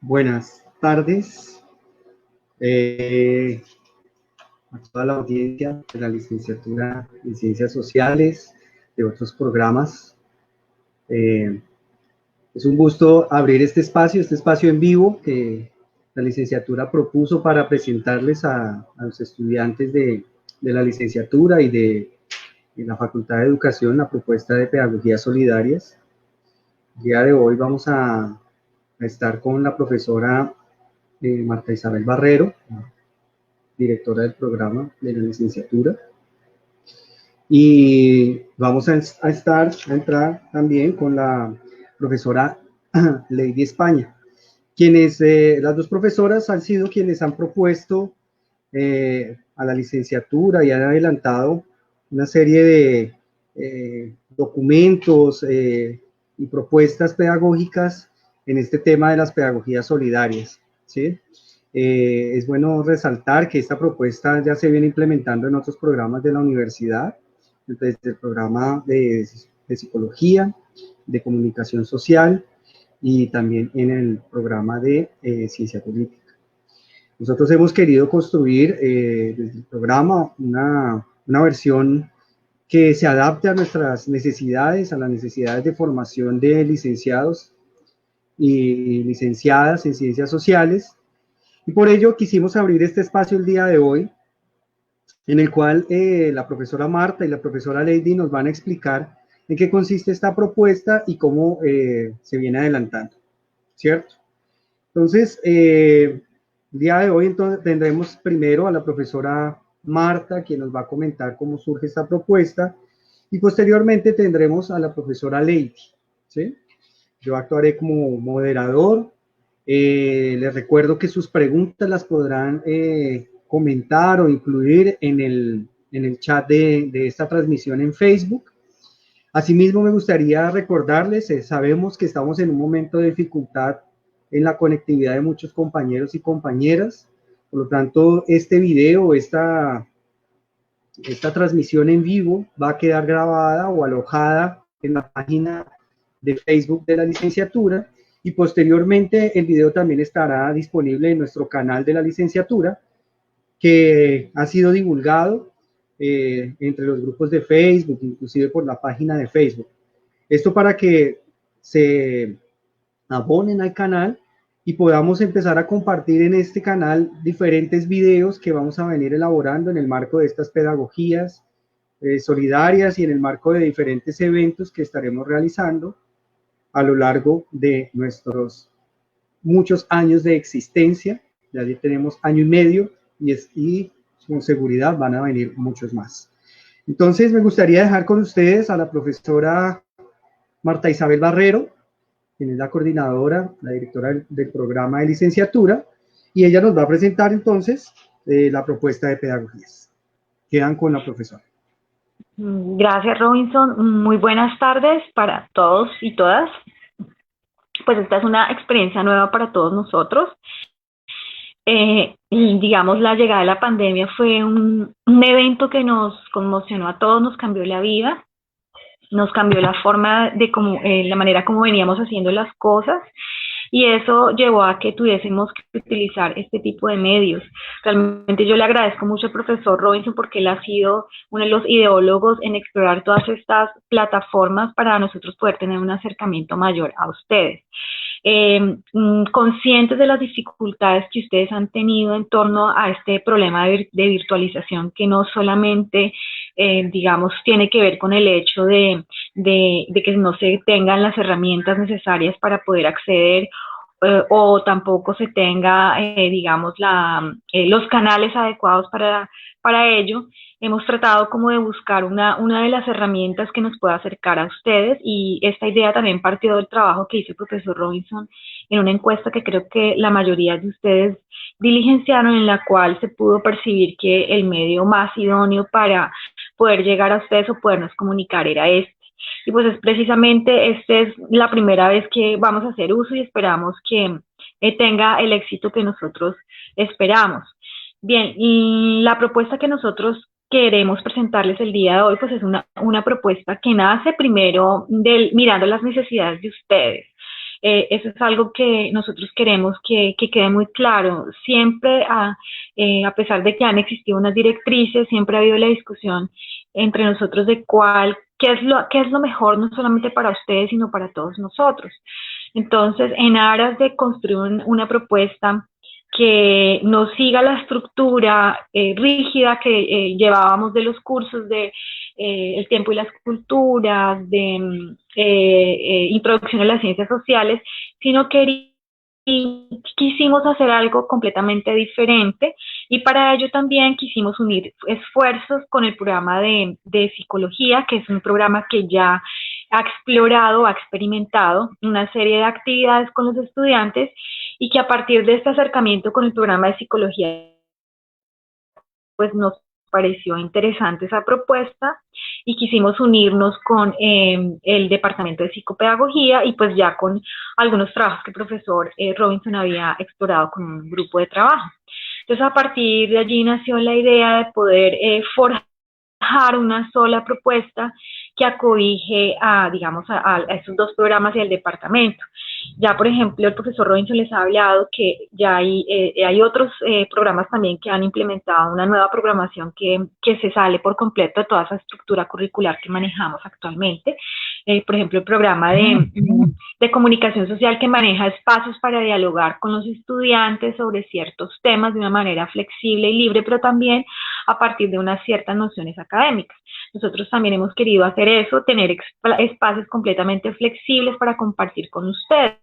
Buenas tardes a toda la audiencia de la licenciatura en Ciencias Sociales, de otros programas. Es un gusto abrir este espacio en vivo que la licenciatura propuso para presentarles a los estudiantes de la licenciatura y de la Facultad de Educación la propuesta de Pedagogías Solidarias. El día de hoy vamos a estar con la profesora Marta Isabel Barrero, directora del programa de la licenciatura, y vamos a entrar también con la profesora Lady España, quienes, las dos profesoras han sido quienes han propuesto a la licenciatura y han adelantado una serie de documentos y propuestas pedagógicas en este tema de las pedagogías solidarias, ¿sí? Es bueno resaltar que esta propuesta ya se viene implementando en otros programas de la universidad, desde el programa de psicología, de comunicación social y también en el programa de ciencia política. Nosotros hemos querido construir desde el programa una versión que se adapte a nuestras necesidades, a las necesidades de formación de licenciados y licenciadas en ciencias sociales, y por ello quisimos abrir este espacio el día de hoy, en el cual la profesora Marta y la profesora Lady nos van a explicar en qué consiste esta propuesta y cómo se viene adelantando, ¿cierto? Entonces, el día de hoy tendremos primero a la profesora Marta, quien nos va a comentar cómo surge esta propuesta, y posteriormente tendremos a la profesora Lady, ¿sí? Yo actuaré como moderador. Les recuerdo que sus preguntas las podrán comentar o incluir en el chat de esta transmisión en Facebook. Asimismo, me gustaría recordarles, sabemos que estamos en un momento de dificultad en la conectividad de muchos compañeros y compañeras, por lo tanto, este video, esta transmisión en vivo va a quedar grabada o alojada en la página de Facebook de la licenciatura, y posteriormente el video también estará disponible en nuestro canal de la licenciatura, que ha sido divulgado entre los grupos de Facebook, inclusive por la página de Facebook. Esto para que se abonen al canal y podamos empezar a compartir en este canal diferentes videos que vamos a venir elaborando en el marco de estas pedagogías solidarias y en el marco de diferentes eventos que estaremos realizando a lo largo de nuestros muchos años de existencia. Ya tenemos año y medio y con seguridad van a venir muchos más. Entonces me gustaría dejar con ustedes a la profesora Marta Isabel Barrero, quien es la coordinadora, la directora del programa de licenciatura, y ella nos va a presentar entonces la propuesta de pedagogías. Quedan con la profesora. Gracias, Robinson. Muy buenas tardes para todos y todas. Pues esta es una experiencia nueva para todos nosotros. Digamos, la llegada de la pandemia fue un evento que nos conmocionó a todos, nos cambió la vida, nos cambió la forma de la manera como veníamos haciendo las cosas, y eso llevó a que tuviésemos que utilizar este tipo de medios. Realmente yo le agradezco mucho al profesor Robinson porque él ha sido uno de los ideólogos en explorar todas estas plataformas para nosotros poder tener un acercamiento mayor a ustedes. Conscientes de las dificultades que ustedes han tenido en torno a este problema de virtualización, que no solamente, digamos, tiene que ver con el hecho de que no se tengan las herramientas necesarias para poder acceder, o tampoco se tenga, digamos, los canales adecuados para ello. Hemos tratado como de buscar una de las herramientas que nos pueda acercar a ustedes, y esta idea también partió del trabajo que hizo el profesor Robinson en una encuesta que creo que la mayoría de ustedes diligenciaron, en la cual se pudo percibir que el medio más idóneo para poder llegar a ustedes o podernos comunicar era este. Y pues es precisamente, esta es la primera vez que vamos a hacer uso y esperamos que tenga el éxito que nosotros esperamos. Bien, y la propuesta que nosotros queremos presentarles el día de hoy, pues es una propuesta que nace primero mirando las necesidades de ustedes. Eso es algo que nosotros queremos que quede muy claro. Siempre, a pesar de que han existido unas directrices, siempre ha habido la discusión entre nosotros de qué es lo mejor, no solamente para ustedes, sino para todos nosotros. Entonces, en aras de construir una propuesta que no siga la estructura rígida que llevábamos de los cursos de el tiempo y las culturas, de introducción a las ciencias sociales, sino que quisimos hacer algo completamente diferente y para ello también quisimos unir esfuerzos con el programa de psicología, que es un programa que ya ha explorado, ha experimentado una serie de actividades con los estudiantes y que a partir de este acercamiento con el programa de psicología, pues nos pareció interesante esa propuesta y quisimos unirnos con el departamento de psicopedagogía y pues ya con algunos trabajos que el profesor Robinson había explorado con un grupo de trabajo. Entonces a partir de allí nació la idea de poder forjar una sola propuesta que acobije digamos, a esos dos programas y al departamento. Ya, por ejemplo, el profesor Robinson les ha hablado que ya hay otros programas también que han implementado una nueva programación que se sale por completo de toda esa estructura curricular que manejamos actualmente. Por ejemplo, el programa de comunicación social que maneja espacios para dialogar con los estudiantes sobre ciertos temas de una manera flexible y libre, pero también a partir de unas ciertas nociones académicas. Nosotros también hemos querido hacer eso, tener espacios completamente flexibles para compartir con ustedes.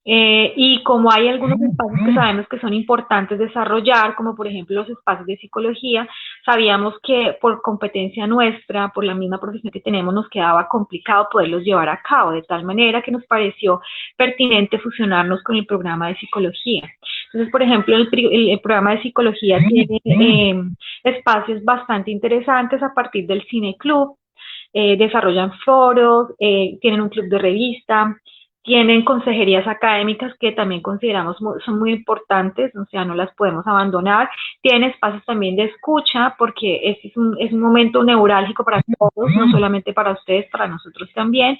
Y como hay algunos espacios que sabemos que son importantes desarrollar, como por ejemplo los espacios de psicología, sabíamos que por competencia nuestra, por la misma profesión que tenemos, nos quedaba complicado poderlos llevar a cabo, de tal manera que nos pareció pertinente fusionarnos con el programa de psicología. Entonces, por ejemplo, el programa de psicología tiene espacios bastante interesantes a partir del Cine Club, desarrollan foros, tienen un club de revista, tienen consejerías académicas que también consideramos son muy importantes, o sea, no las podemos abandonar. Tienen espacios también de escucha, porque este es un momento neurálgico para todos, no solamente para ustedes, para nosotros también.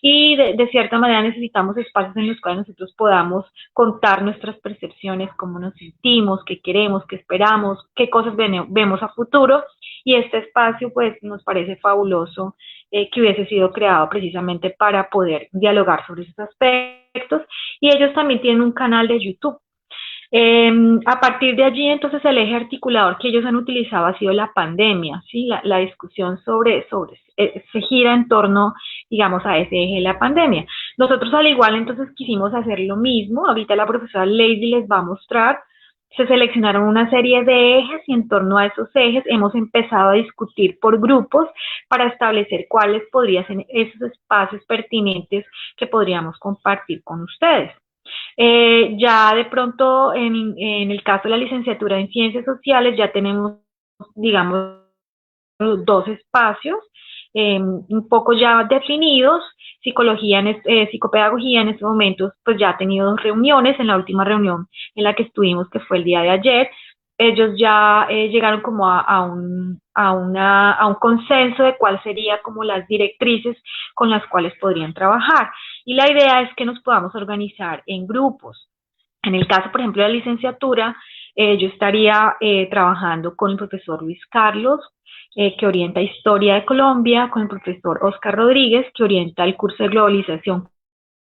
Y de cierta manera necesitamos espacios en los cuales nosotros podamos contar nuestras percepciones, cómo nos sentimos, qué queremos, qué esperamos, qué cosas vemos a futuro. Y este espacio, pues, nos parece fabuloso que hubiese sido creado precisamente para poder dialogar sobre esos aspectos, y ellos también tienen un canal de YouTube. A partir de allí, entonces, el eje articulador que ellos han utilizado ha sido la pandemia, ¿sí? La discusión se gira en torno, digamos, a ese eje de la pandemia. Nosotros, al igual, entonces, quisimos hacer lo mismo. Ahorita la profesora Lady les va a mostrar. Se seleccionaron una serie de ejes y en torno a esos ejes hemos empezado a discutir por grupos para establecer cuáles podrían ser esos espacios pertinentes que podríamos compartir con ustedes. Ya de pronto en el caso de la licenciatura en Ciencias Sociales ya tenemos, digamos, dos espacios un poco ya definidos. Psicopedagogía en estos momentos pues ya ha tenido dos reuniones. En la última reunión en la que estuvimos, que fue el día de ayer, ellos ya llegaron como a un consenso de cuál sería como las directrices con las cuales podrían trabajar. Y la idea es que nos podamos organizar en grupos. En el caso, por ejemplo, de la licenciatura, yo estaría trabajando con el profesor Luis Carlos, que orienta Historia de Colombia, con el profesor Oscar Rodríguez, que orienta el curso de Globalización,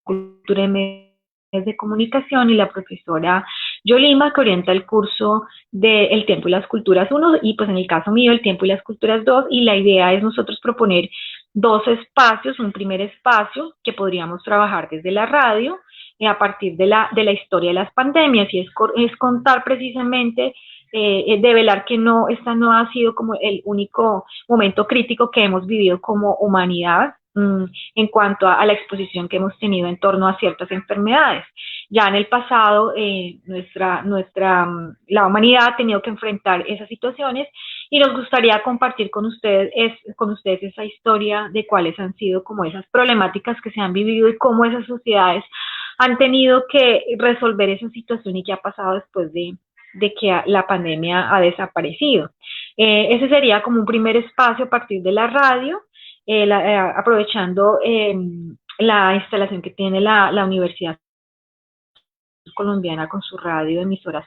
Cultura y Medios de Comunicación, y la profesora Yolima, que orienta el curso de El Tiempo y las Culturas 1, y pues en el caso mío, El Tiempo y las Culturas 2, y la idea es nosotros proponer dos espacios. Un primer espacio que podríamos trabajar desde la radio, a partir de la historia de las pandemias, y es contar precisamente, develar que esta no ha sido como el único momento crítico que hemos vivido como humanidad en cuanto a la exposición que hemos tenido en torno a ciertas enfermedades. Ya en el pasado, la humanidad ha tenido que enfrentar esas situaciones y nos gustaría compartir con ustedes esa historia de cuáles han sido como esas problemáticas que se han vivido y cómo esas sociedades han tenido que resolver esa situación y qué ha pasado después de que la pandemia ha desaparecido. Ese sería como un primer espacio a partir de la radio, aprovechando la instalación que tiene la Universidad Colombiana con su radio emisora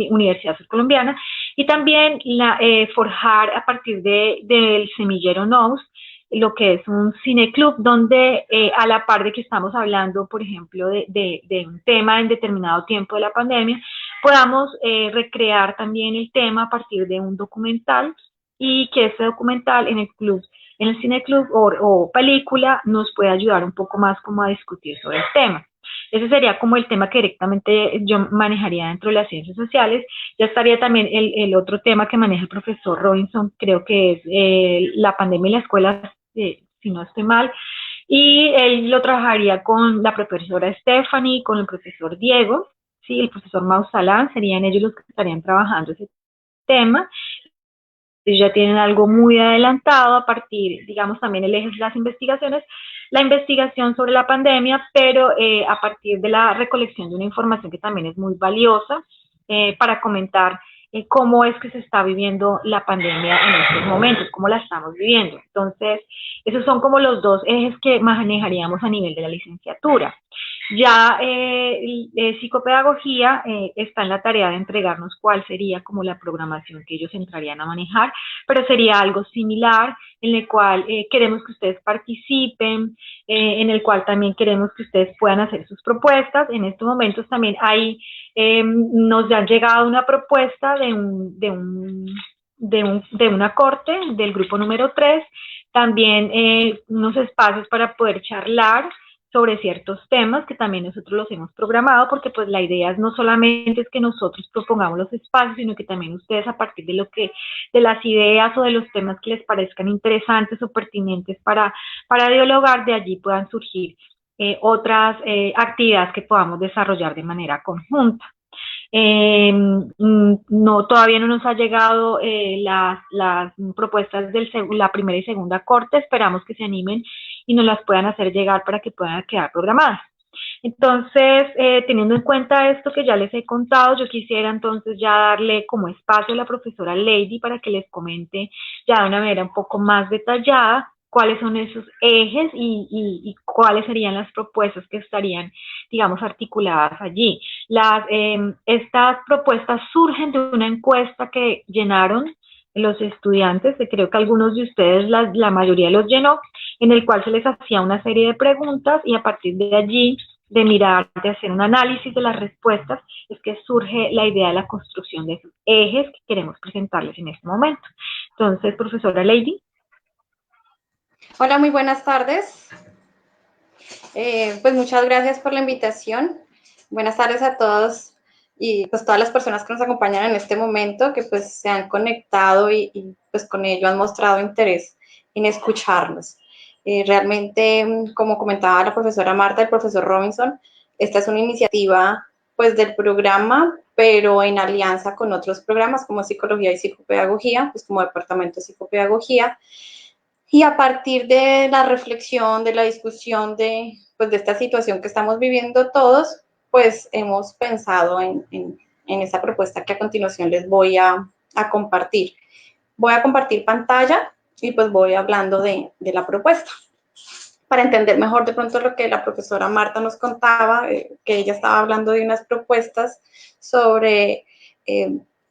Universidad Surcolombiana, y también forjar a partir del semillero Nous lo que es un cineclub donde a la par de que estamos hablando, por ejemplo, de un tema en determinado tiempo de la pandemia, podamos recrear también el tema a partir de un documental y que ese documental en el club, en el cineclub o película nos puede ayudar un poco más como a discutir sobre el tema. Ese sería como el tema que directamente yo manejaría dentro de las ciencias sociales. Ya estaría también el otro tema que maneja el profesor Robinson, creo que es la pandemia en la escuela, si no estoy mal, y él lo trabajaría con la profesora Stephanie, con el profesor Diego, sí, el profesor Mausalán, serían ellos los que estarían trabajando ese tema. Ellos ya tienen algo muy adelantado a partir, digamos, también el eje de las investigaciones, la investigación sobre la pandemia, pero a partir de la recolección de una información que también es muy valiosa para comentar cómo es que se está viviendo la pandemia en estos momentos, cómo la estamos viviendo. Entonces, esos son como los dos ejes que manejaríamos a nivel de la licenciatura. Ya psicopedagogía está en la tarea de entregarnos cuál sería como la programación que ellos entrarían a manejar, pero sería algo similar en el cual queremos que ustedes participen, en el cual también queremos que ustedes puedan hacer sus propuestas. En estos momentos también nos han llegado una propuesta de una corte del grupo número 3, también unos espacios para poder charlar sobre ciertos temas que también nosotros los hemos programado, porque pues la idea es no solamente es que nosotros propongamos los espacios, sino que también ustedes a partir de las ideas o de los temas que les parezcan interesantes o pertinentes para dialogar, de allí puedan surgir otras actividades que podamos desarrollar de manera conjunta. No, todavía no nos ha llegado las propuestas de la primera y segunda corte, esperamos que se animen y nos las puedan hacer llegar para que puedan quedar programadas. Entonces, teniendo en cuenta esto que ya les he contado, yo quisiera entonces ya darle como espacio a la profesora Lady para que les comente ya de una manera un poco más detallada cuáles son esos ejes y cuáles serían las propuestas que estarían, digamos, articuladas allí. Estas propuestas surgen de una encuesta que llenaron los estudiantes, creo que algunos de ustedes, la mayoría los llenó, en el cual se les hacía una serie de preguntas y a partir de allí, de mirar, de hacer un análisis de las respuestas, es que surge la idea de la construcción de esos ejes que queremos presentarles en este momento. Entonces, profesora Lady. Hola, muy buenas tardes. Pues muchas gracias por la invitación. Buenas tardes a todos y pues todas las personas que nos acompañan en este momento, que pues se han conectado y pues con ello han mostrado interés en escucharnos. Realmente, como comentaba la profesora Marta, el profesor Robinson, esta es una iniciativa pues del programa, pero en alianza con otros programas como Psicología y Psicopedagogía, pues como Departamento de Psicopedagogía. Y a partir de la reflexión, de la discusión pues de esta situación que estamos viviendo todos, pues hemos pensado en esa propuesta que a continuación les voy a compartir. Voy a compartir pantalla y pues voy hablando de la propuesta. Para entender mejor de pronto lo que la profesora Marta nos contaba, que ella estaba hablando de unas propuestas sobre,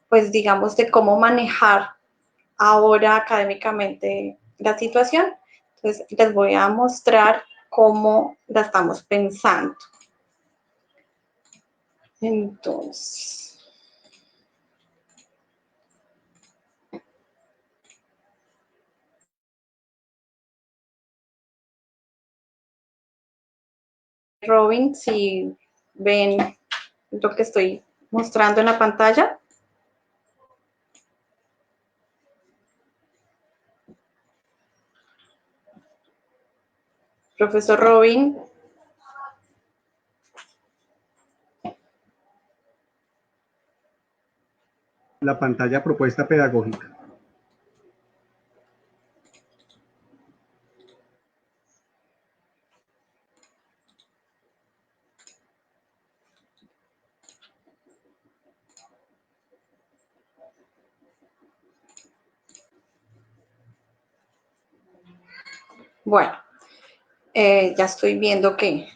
pues digamos, de cómo manejar ahora académicamente la situación. Entonces, les voy a mostrar cómo la estamos pensando. Entonces, Robin, si ven lo que estoy mostrando en la pantalla. Profesor Robin. La pantalla propuesta pedagógica. Bueno, Ya estoy viendo que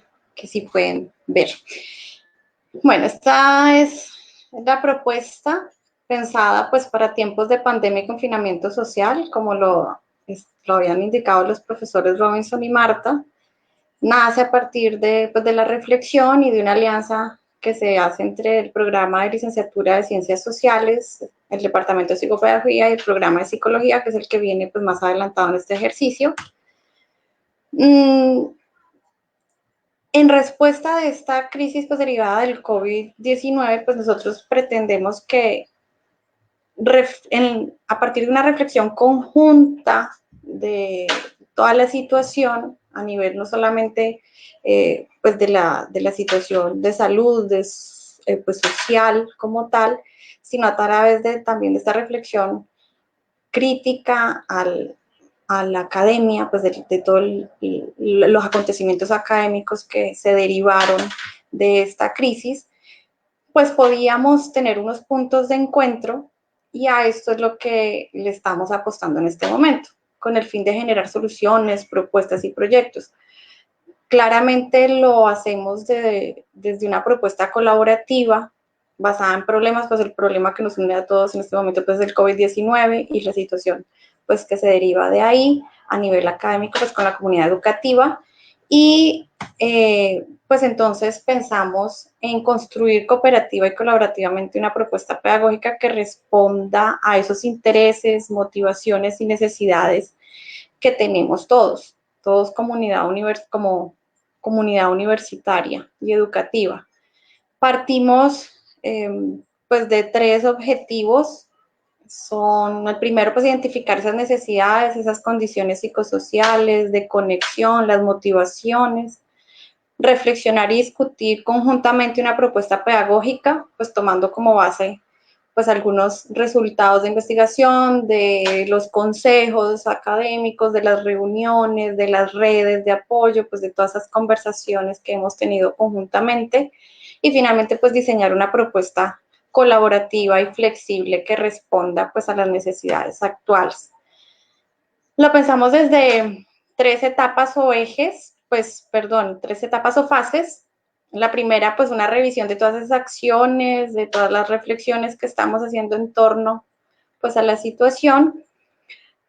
sí pueden ver. Bueno, esta es la propuesta pensada pues para tiempos de pandemia y confinamiento social, como lo habían indicado los profesores Robinson y Marta. Nace a partir pues, de la reflexión y de una alianza que se hace entre el programa de licenciatura de Ciencias Sociales, el Departamento de Psicopedagogía y el programa de Psicología, que es el que viene pues, más adelantado en este ejercicio. En respuesta de esta crisis pues, derivada del COVID-19, pues nosotros pretendemos que a partir de una reflexión conjunta de toda la situación a nivel no solamente pues de la situación de salud, pues social como tal, sino a través también de esta reflexión crítica a la academia, pues de todos los acontecimientos académicos que se derivaron de esta crisis, pues podíamos tener unos puntos de encuentro y a esto es lo que le estamos apostando en este momento, con el fin de generar soluciones, propuestas y proyectos. Claramente lo hacemos desde una propuesta colaborativa basada en problemas, pues el problema que nos une a todos en este momento pues es el COVID-19 y la situación pues que se deriva de ahí a nivel académico pues con la comunidad educativa y pues entonces pensamos en construir cooperativa y colaborativamente una propuesta pedagógica que responda a esos intereses, motivaciones y necesidades que tenemos todos como comunidad universitaria y educativa. Partimos pues de 3 objetivos. Son, el primero, pues identificar esas necesidades, esas condiciones psicosociales, de conexión, las motivaciones, reflexionar y discutir conjuntamente una propuesta pedagógica, pues tomando como base pues algunos resultados de investigación, de los consejos académicos, de las reuniones, de las redes de apoyo, pues de todas esas conversaciones que hemos tenido conjuntamente y finalmente pues diseñar una propuesta colaborativa y flexible que responda pues a las necesidades actuales. Lo pensamos desde 3 etapas o ejes, pues perdón, 3 etapas o fases. La primera, pues una revisión de todas esas acciones, de todas las reflexiones que estamos haciendo en torno pues a la situación.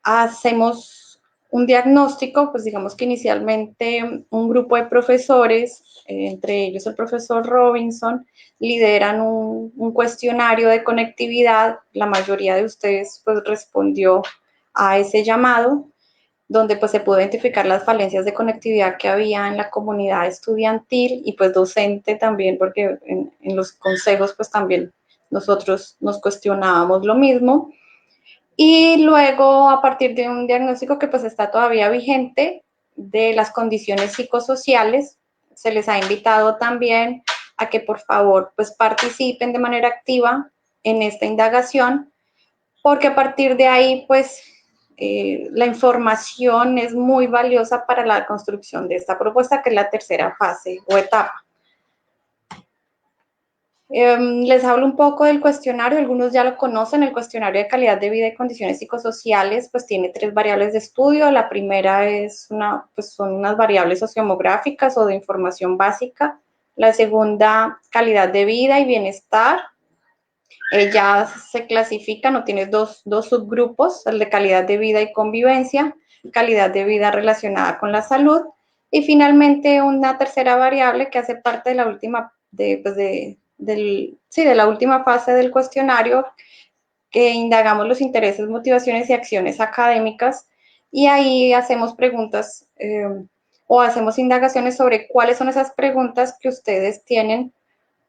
Hacemos un diagnóstico, pues digamos que inicialmente un grupo de profesores, entre ellos el profesor Robinson, lideran un cuestionario de conectividad. La mayoría de ustedes pues respondió a ese llamado, donde pues se pudo identificar las falencias de conectividad que había en la comunidad estudiantil y pues docente también, porque en los consejos pues también nosotros nos cuestionábamos lo mismo. Y luego, a partir de un diagnóstico que pues está todavía vigente de las condiciones psicosociales, se les ha invitado también a que por favor pues participen de manera activa en esta indagación, porque a partir de ahí pues la información es muy valiosa para la construcción de esta propuesta, que es la tercera fase o etapa. Les hablo un poco del cuestionario, algunos ya lo conocen. El cuestionario de calidad de vida y condiciones psicosociales pues tiene 3 variables de estudio. La primera es pues son unas variables sociomográficas o de información básica. La segunda, calidad de vida y bienestar. Ya se clasifican o tiene dos subgrupos, el de calidad de vida y convivencia, calidad de vida relacionada con la salud y finalmente una tercera variable que hace parte de la última de la última fase del cuestionario, que indagamos los intereses, motivaciones y acciones académicas y ahí hacemos preguntas o hacemos indagaciones sobre cuáles son esas preguntas que ustedes tienen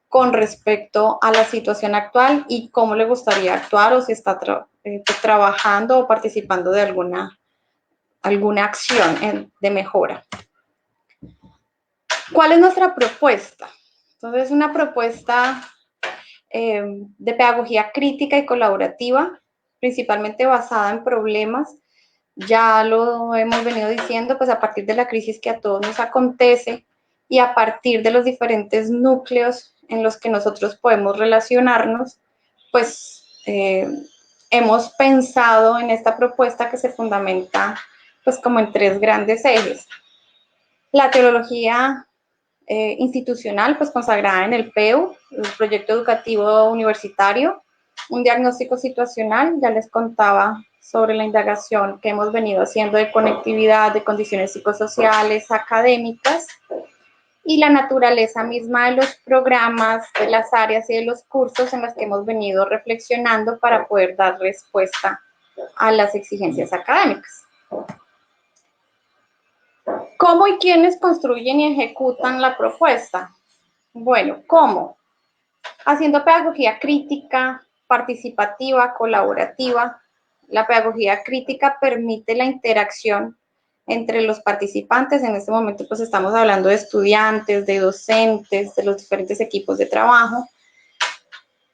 con respecto a la situación actual y cómo le gustaría actuar o si está trabajando o participando de alguna acción de mejora. ¿Cuál es nuestra propuesta? Entonces, una propuesta de pedagogía crítica y colaborativa, principalmente basada en problemas. Ya lo hemos venido diciendo, pues a partir de la crisis que a todos nos acontece y a partir de los diferentes núcleos en los que nosotros podemos relacionarnos, pues hemos pensado en esta propuesta que se fundamenta pues como en 3 grandes ejes. La teología institucional, pues consagrada en el PEU, el proyecto educativo universitario, un diagnóstico situacional, ya les contaba sobre la indagación que hemos venido haciendo de conectividad, de condiciones psicosociales, académicas, y la naturaleza misma de los programas, de las áreas y de los cursos en los que hemos venido reflexionando para poder dar respuesta a las exigencias académicas. ¿Cómo y quiénes construyen y ejecutan la propuesta? Bueno, ¿cómo? Haciendo pedagogía crítica, participativa, colaborativa. La pedagogía crítica permite la interacción entre los participantes. En este momento pues estamos hablando de estudiantes, de docentes, de los diferentes equipos de trabajo.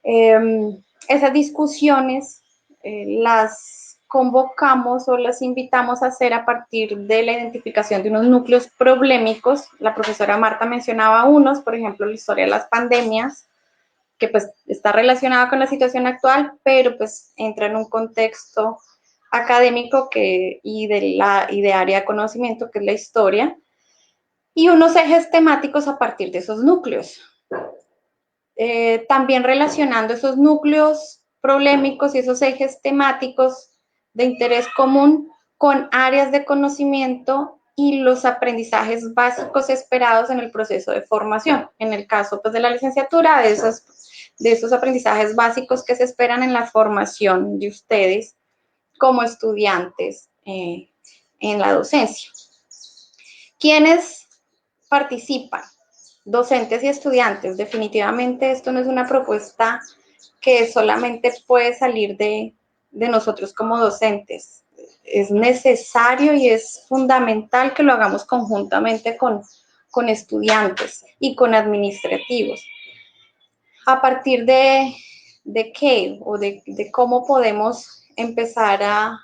Esas discusiones las convocamos o las invitamos a hacer a partir de la identificación de unos núcleos problemáticos. La profesora Marta mencionaba unos, por ejemplo, la historia de las pandemias, que pues está relacionada con la situación actual, pero pues entra en un contexto académico y de área de conocimiento, que es la historia, y unos ejes temáticos a partir de esos núcleos. También relacionando esos núcleos problemáticos y esos ejes temáticos de interés común con áreas de conocimiento y los aprendizajes básicos esperados en el proceso de formación. En el caso pues, de la licenciatura, de esos aprendizajes básicos que se esperan en la formación de ustedes como estudiantes en la docencia. ¿Quiénes participan? Docentes y estudiantes. Definitivamente esto no es una propuesta que solamente puede salir de nosotros como docentes. Es necesario y es fundamental que lo hagamos conjuntamente con estudiantes y con administrativos. ¿A partir de qué o de cómo podemos empezar a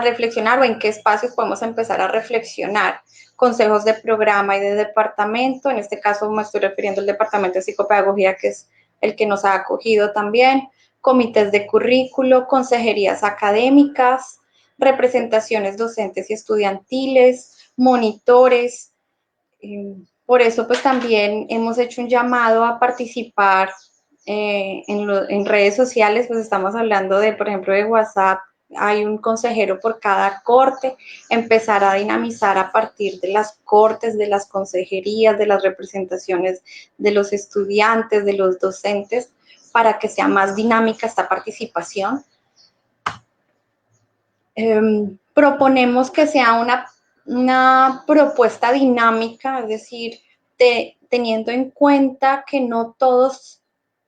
reflexionar o en qué espacios podemos empezar a reflexionar? Consejos de programa y de departamento, en este caso me estoy refiriendo al departamento de psicopedagogía, que es el que nos ha acogido también, comités de currículo, consejerías académicas, representaciones docentes y estudiantiles, monitores. Por eso pues también hemos hecho un llamado a participar en redes sociales, pues estamos hablando de, por ejemplo, de WhatsApp, hay un consejero por cada corte, empezar a dinamizar a partir de las cortes, de las consejerías, de las representaciones de los estudiantes, de los docentes, para que sea más dinámica esta participación. Proponemos que sea una propuesta dinámica, es decir, teniendo en cuenta que no todos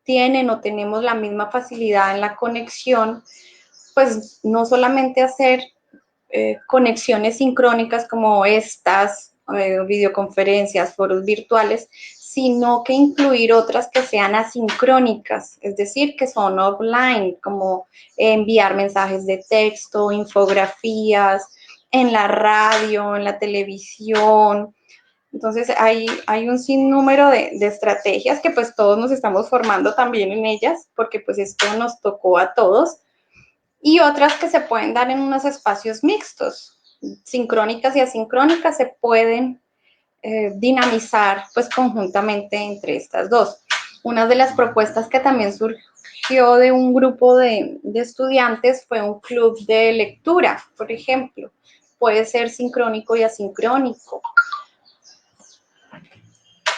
tienen o tenemos la misma facilidad en la conexión, pues no solamente hacer conexiones sincrónicas como estas, videoconferencias, foros virtuales, sino que incluir otras que sean asincrónicas, es decir, que son offline, como enviar mensajes de texto, infografías, en la radio, en la televisión. Entonces hay un sinnúmero de estrategias que pues todos nos estamos formando también en ellas, porque pues esto nos tocó a todos, y otras que se pueden dar en unos espacios mixtos, sincrónicas y asincrónicas, se pueden dinamizar pues conjuntamente entre estas dos. Una de las propuestas que también surgió de un grupo de estudiantes fue un club de lectura, por ejemplo. Puede ser sincrónico y asincrónico.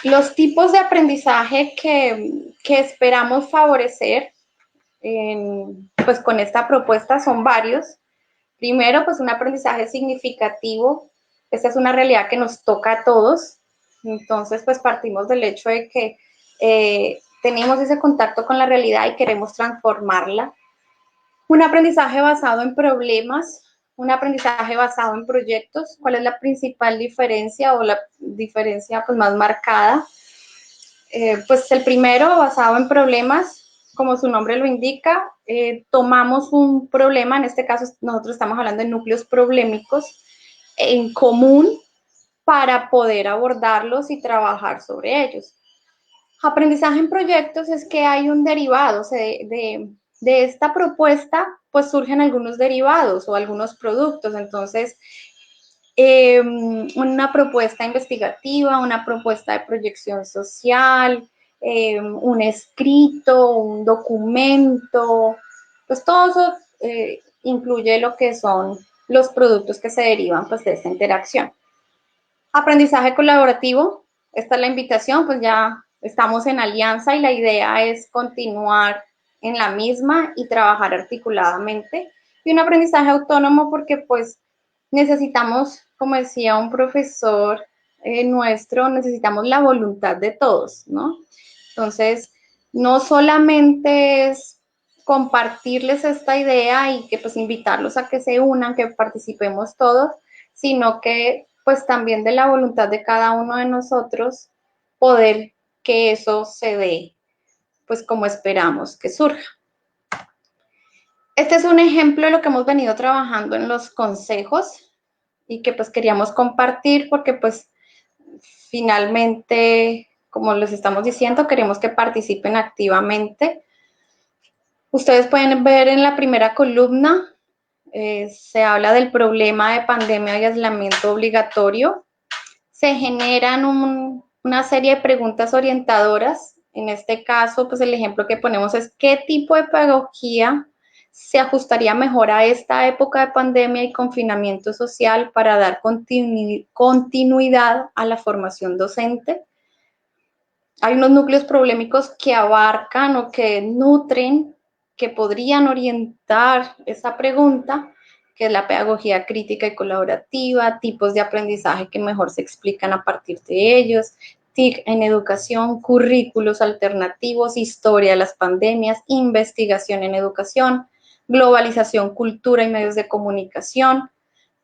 Los tipos de aprendizaje que esperamos favorecer pues con esta propuesta son varios. Primero, pues un aprendizaje significativo. Esta es una realidad que nos toca a todos. Entonces, pues partimos del hecho de que tenemos ese contacto con la realidad y queremos transformarla. Un aprendizaje basado en problemas, un aprendizaje basado en proyectos. ¿Cuál es la principal diferencia o la diferencia pues, más marcada? Pues el primero, basado en problemas, como su nombre lo indica, tomamos un problema, en este caso nosotros estamos hablando de núcleos problemáticos en común para poder abordarlos y trabajar sobre ellos. Aprendizaje en proyectos es que hay un derivado, o sea, de esta propuesta pues surgen algunos derivados o algunos productos, entonces una propuesta investigativa, una propuesta de proyección social, un escrito, un documento, pues todo eso incluye lo que son los productos que se derivan pues, de esta interacción. Aprendizaje colaborativo, esta es la invitación, pues ya estamos en alianza y la idea es continuar en la misma y trabajar articuladamente. Y un aprendizaje autónomo porque pues necesitamos, como decía un profesor nuestro, necesitamos la voluntad de todos, ¿no? Entonces, no solamente es compartirles esta idea y que pues invitarlos a que se unan, que participemos todos, sino que pues también de la voluntad de cada uno de nosotros poder que eso se dé pues como esperamos que surja. Este es un ejemplo de lo que hemos venido trabajando en los consejos y que pues queríamos compartir porque pues finalmente, como les estamos diciendo, queremos que participen activamente. Ustedes pueden ver en la primera columna, se habla del problema de pandemia y aislamiento obligatorio. Se generan una serie de preguntas orientadoras. En este caso, pues el ejemplo que ponemos es qué tipo de pedagogía se ajustaría mejor a esta época de pandemia y confinamiento social para dar continuidad a la formación docente. Hay unos núcleos problemáticos que abarcan o que nutren, que podrían orientar esa pregunta, que es la pedagogía crítica y colaborativa, tipos de aprendizaje que mejor se explican a partir de ellos, TIC en educación, currículos alternativos, historia de las pandemias, investigación en educación, globalización, cultura y medios de comunicación,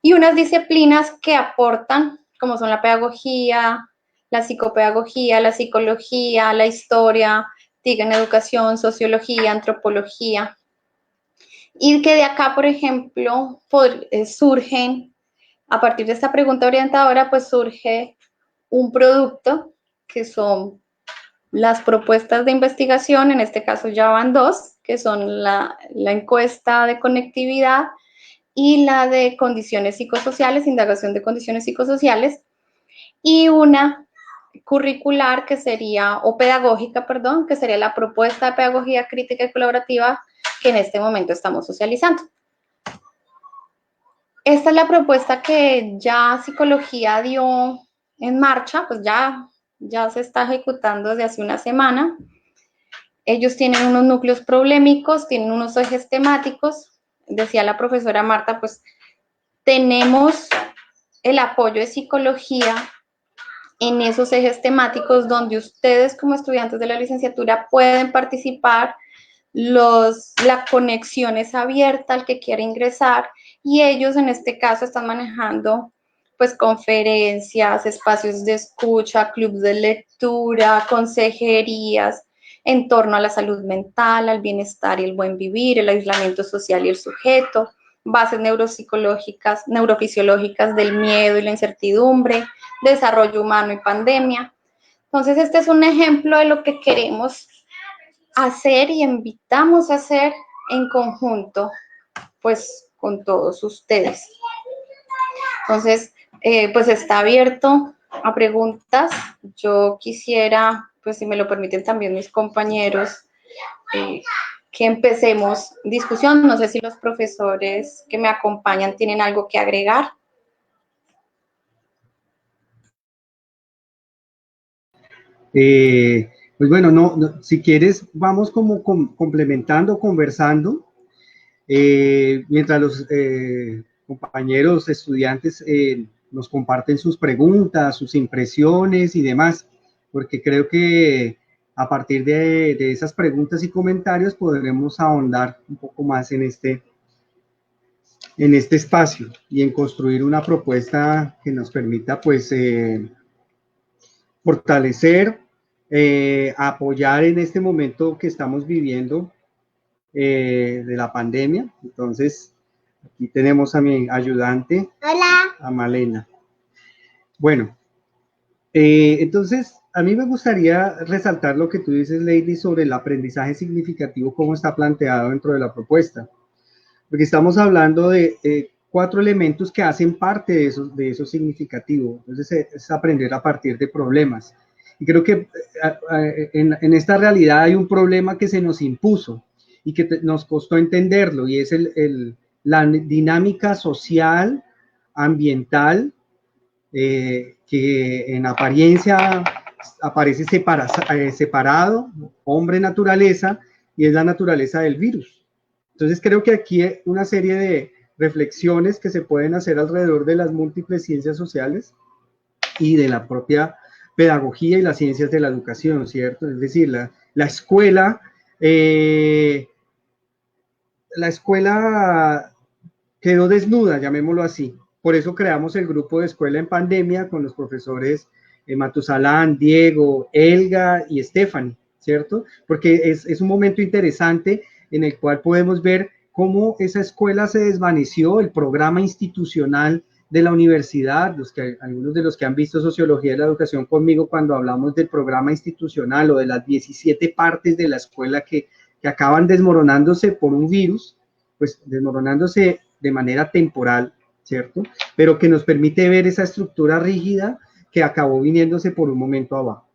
y unas disciplinas que aportan, como son la pedagogía, la psicopedagogía, la psicología, la historia, TIC en educación, sociología, antropología. Y que de acá, por ejemplo, surgen, a partir de esta pregunta orientadora, pues surge un producto que son las propuestas de investigación, en este caso ya van dos, que son la encuesta de conectividad y la de condiciones psicosociales, indagación de condiciones psicosociales, y una curricular que sería, o pedagógica, perdón, que sería la propuesta de pedagogía crítica y colaborativa que en este momento estamos socializando. Esta es la propuesta que ya psicología dio en marcha, pues ya se está ejecutando desde hace una semana. Ellos tienen unos núcleos problemáticos, tienen unos ejes temáticos. Decía la profesora Marta, pues tenemos el apoyo de psicología en esos ejes temáticos donde ustedes como estudiantes de la licenciatura pueden participar, la conexión es abierta al que quiera ingresar y ellos en este caso están manejando pues conferencias, espacios de escucha, clubes de lectura, consejerías en torno a la salud mental, al bienestar y el buen vivir, el aislamiento social y el sujeto, bases neuropsicológicas, neurofisiológicas del miedo y la incertidumbre, desarrollo humano y pandemia. Entonces, este es un ejemplo de lo que queremos hacer y invitamos a hacer en conjunto, pues, con todos ustedes. Entonces, pues está abierto a preguntas. Yo quisiera, pues si me lo permiten también mis compañeros, que empecemos discusión. No sé si los profesores que me acompañan tienen algo que agregar. Pues bueno, no, si quieres, vamos como complementando, conversando, mientras los compañeros estudiantes nos comparten sus preguntas, sus impresiones y demás, porque creo que a partir de esas preguntas y comentarios podremos ahondar un poco más en este espacio y en construir una propuesta que nos permita, pues, fortalecer, apoyar en este momento que estamos viviendo de la pandemia. Entonces, aquí tenemos a mi ayudante. Hola. A Malena. Bueno, entonces, a mí me gustaría resaltar lo que tú dices, Lady, sobre el aprendizaje significativo, cómo está planteado dentro de la propuesta. Porque estamos hablando de cuatro elementos que hacen parte de eso significativo. Entonces es aprender a partir de problemas. Y creo que en esta realidad hay un problema que se nos impuso y que nos costó entenderlo, y es la dinámica social, ambiental, que en apariencia aparece separado, hombre-naturaleza, y es la naturaleza del virus. Entonces creo que aquí hay una serie de reflexiones que se pueden hacer alrededor de las múltiples ciencias sociales y de la propia pedagogía y las ciencias de la educación, ¿cierto? Es decir, la escuela quedó desnuda, llamémoslo así. Por eso creamos el grupo de escuela en pandemia con los profesores Matusalán, Diego, Elga y Stephanie, ¿cierto? Porque es un momento interesante en el cual podemos ver cómo esa escuela se desvaneció, el programa institucional de la universidad, algunos de los que han visto Sociología de la Educación conmigo, cuando hablamos del programa institucional o de las 17 partes de la escuela que acaban desmoronándose por un virus, pues desmoronándose de manera temporal, ¿cierto? Pero que nos permite ver esa estructura rígida que acabó viniéndose por un momento abajo.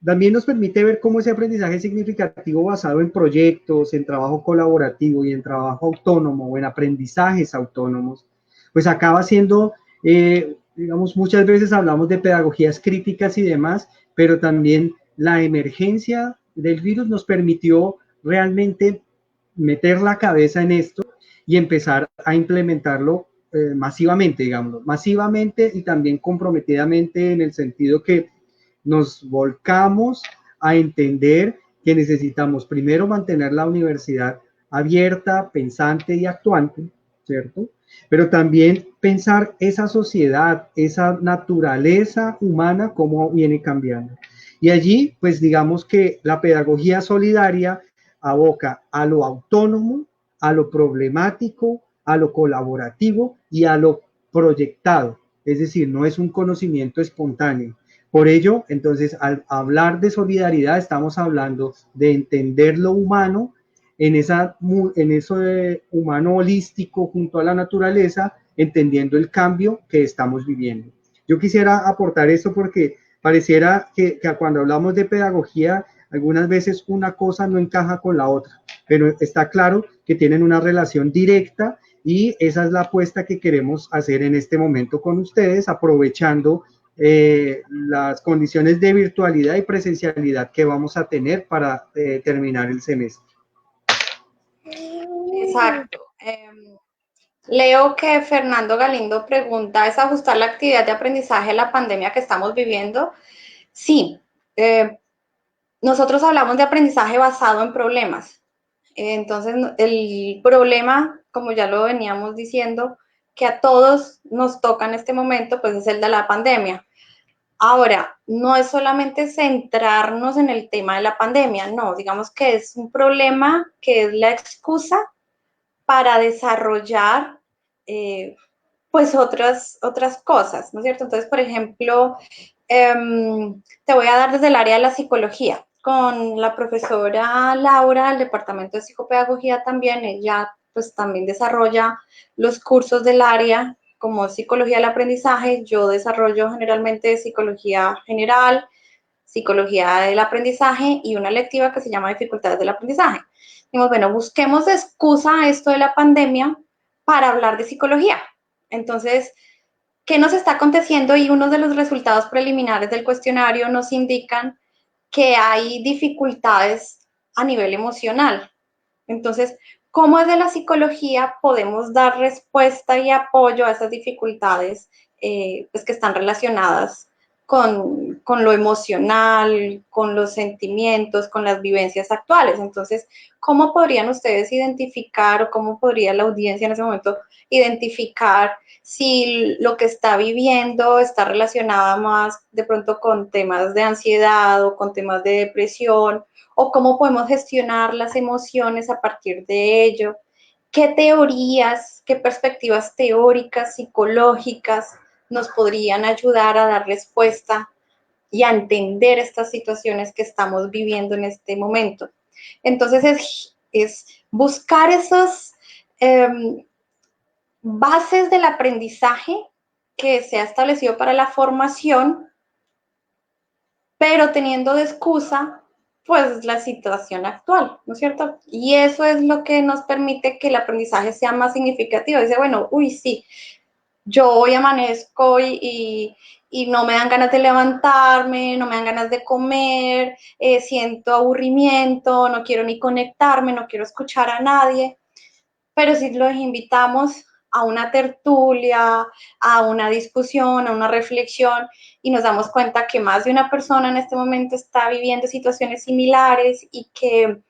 También nos permite ver cómo ese aprendizaje significativo basado en proyectos, en trabajo colaborativo y en trabajo autónomo o en aprendizajes autónomos, pues acaba siendo, digamos, muchas veces hablamos de pedagogías críticas y demás, pero también la emergencia del virus nos permitió realmente meter la cabeza en esto y empezar a implementarlo masivamente, digamos, masivamente y también comprometidamente, en el sentido que nos volcamos a entender que necesitamos primero mantener la universidad abierta, pensante y actuante, ¿cierto? Pero también pensar esa sociedad, esa naturaleza humana, cómo viene cambiando. Y allí, pues digamos que la pedagogía solidaria aboca a lo autónomo, a lo problemático, a lo colaborativo y a lo proyectado. Es decir, no es un conocimiento espontáneo. Por ello, entonces, al hablar de solidaridad, estamos hablando de entender lo humano en eso de humano holístico junto a la naturaleza, entendiendo el cambio que estamos viviendo. Yo quisiera aportar esto porque pareciera que cuando hablamos de pedagogía, algunas veces una cosa no encaja con la otra, pero está claro que tienen una relación directa, y esa es la apuesta que queremos hacer en este momento con ustedes, aprovechando las condiciones de virtualidad y presencialidad que vamos a tener para terminar el semestre. Exacto. Leo que Fernando Galindo pregunta, ¿es ajustar la actividad de aprendizaje a la pandemia que estamos viviendo? Sí. Nosotros hablamos de aprendizaje basado en problemas. Entonces, el problema, como ya lo veníamos diciendo, que a todos nos toca en este momento, pues es el de la pandemia. Ahora, no es solamente centrarnos en el tema de la pandemia, no, digamos que es un problema que es la excusa para desarrollar pues otras cosas, ¿no es cierto? Entonces, por ejemplo, te voy a dar desde el área de la psicología. Con la profesora Laura del Departamento de Psicopedagogía también, ella pues también desarrolla los cursos del área como psicología del aprendizaje. Yo desarrollo generalmente psicología general, psicología del aprendizaje y una electiva que se llama dificultades del aprendizaje. Dijimos, bueno, busquemos excusa a esto de la pandemia para hablar de psicología. Entonces, ¿qué nos está aconteciendo? Y uno de los resultados preliminares del cuestionario nos indican que hay dificultades a nivel emocional. Entonces, ¿cómo desde la psicología podemos dar respuesta y apoyo a esas dificultades pues que están relacionadas con lo emocional, con los sentimientos, con las vivencias actuales? Entonces, ¿cómo podrían ustedes identificar o cómo podría la audiencia en ese momento identificar si lo que está viviendo está relacionado más de pronto con temas de ansiedad o con temas de depresión, o cómo podemos gestionar las emociones a partir de ello? ¿Qué teorías, qué perspectivas teóricas, psicológicas nos podrían ayudar a dar respuesta y a entender estas situaciones que estamos viviendo en este momento? Entonces es buscar esos bases del aprendizaje que se ha establecido para la formación, pero teniendo de excusa pues la situación actual, ¿no es cierto? Y eso es lo que nos permite que el aprendizaje sea más significativo. Dice, bueno, uy, sí, yo hoy amanezco y no me dan ganas de levantarme, no me dan ganas de comer, siento aburrimiento, no quiero ni conectarme, no quiero escuchar a nadie, pero si los invitamos a una tertulia, a una discusión, a una reflexión, y nos damos cuenta que más de una persona en este momento está viviendo situaciones similares y que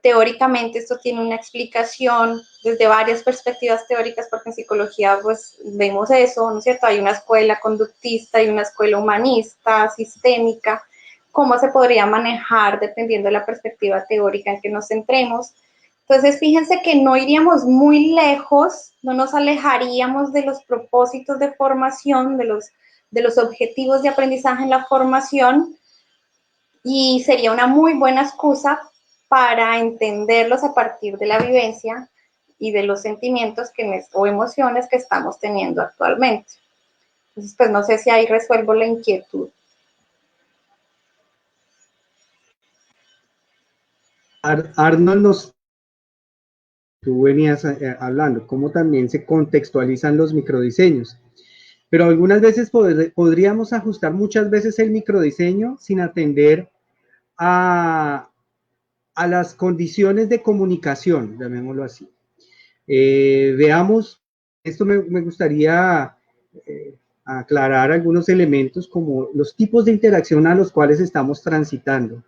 teóricamente esto tiene una explicación desde varias perspectivas teóricas, porque en psicología pues vemos eso, ¿no es cierto? Hay una escuela conductista y una escuela humanista, sistémica, cómo se podría manejar dependiendo de la perspectiva teórica en que nos centremos. Entonces, fíjense que no iríamos muy lejos, no nos alejaríamos de los propósitos de formación, de los objetivos de aprendizaje en la formación, y sería una muy buena excusa para entenderlos a partir de la vivencia y de los sentimientos o emociones que estamos teniendo actualmente. Entonces, pues no sé si ahí resuelvo la inquietud. Arnold, tú venías hablando, cómo también se contextualizan los microdiseños. Pero algunas veces podríamos ajustar muchas veces el microdiseño sin atender a las condiciones de comunicación, llamémoslo así. Veamos, esto me gustaría aclarar algunos elementos como los tipos de interacción a los cuales estamos transitando.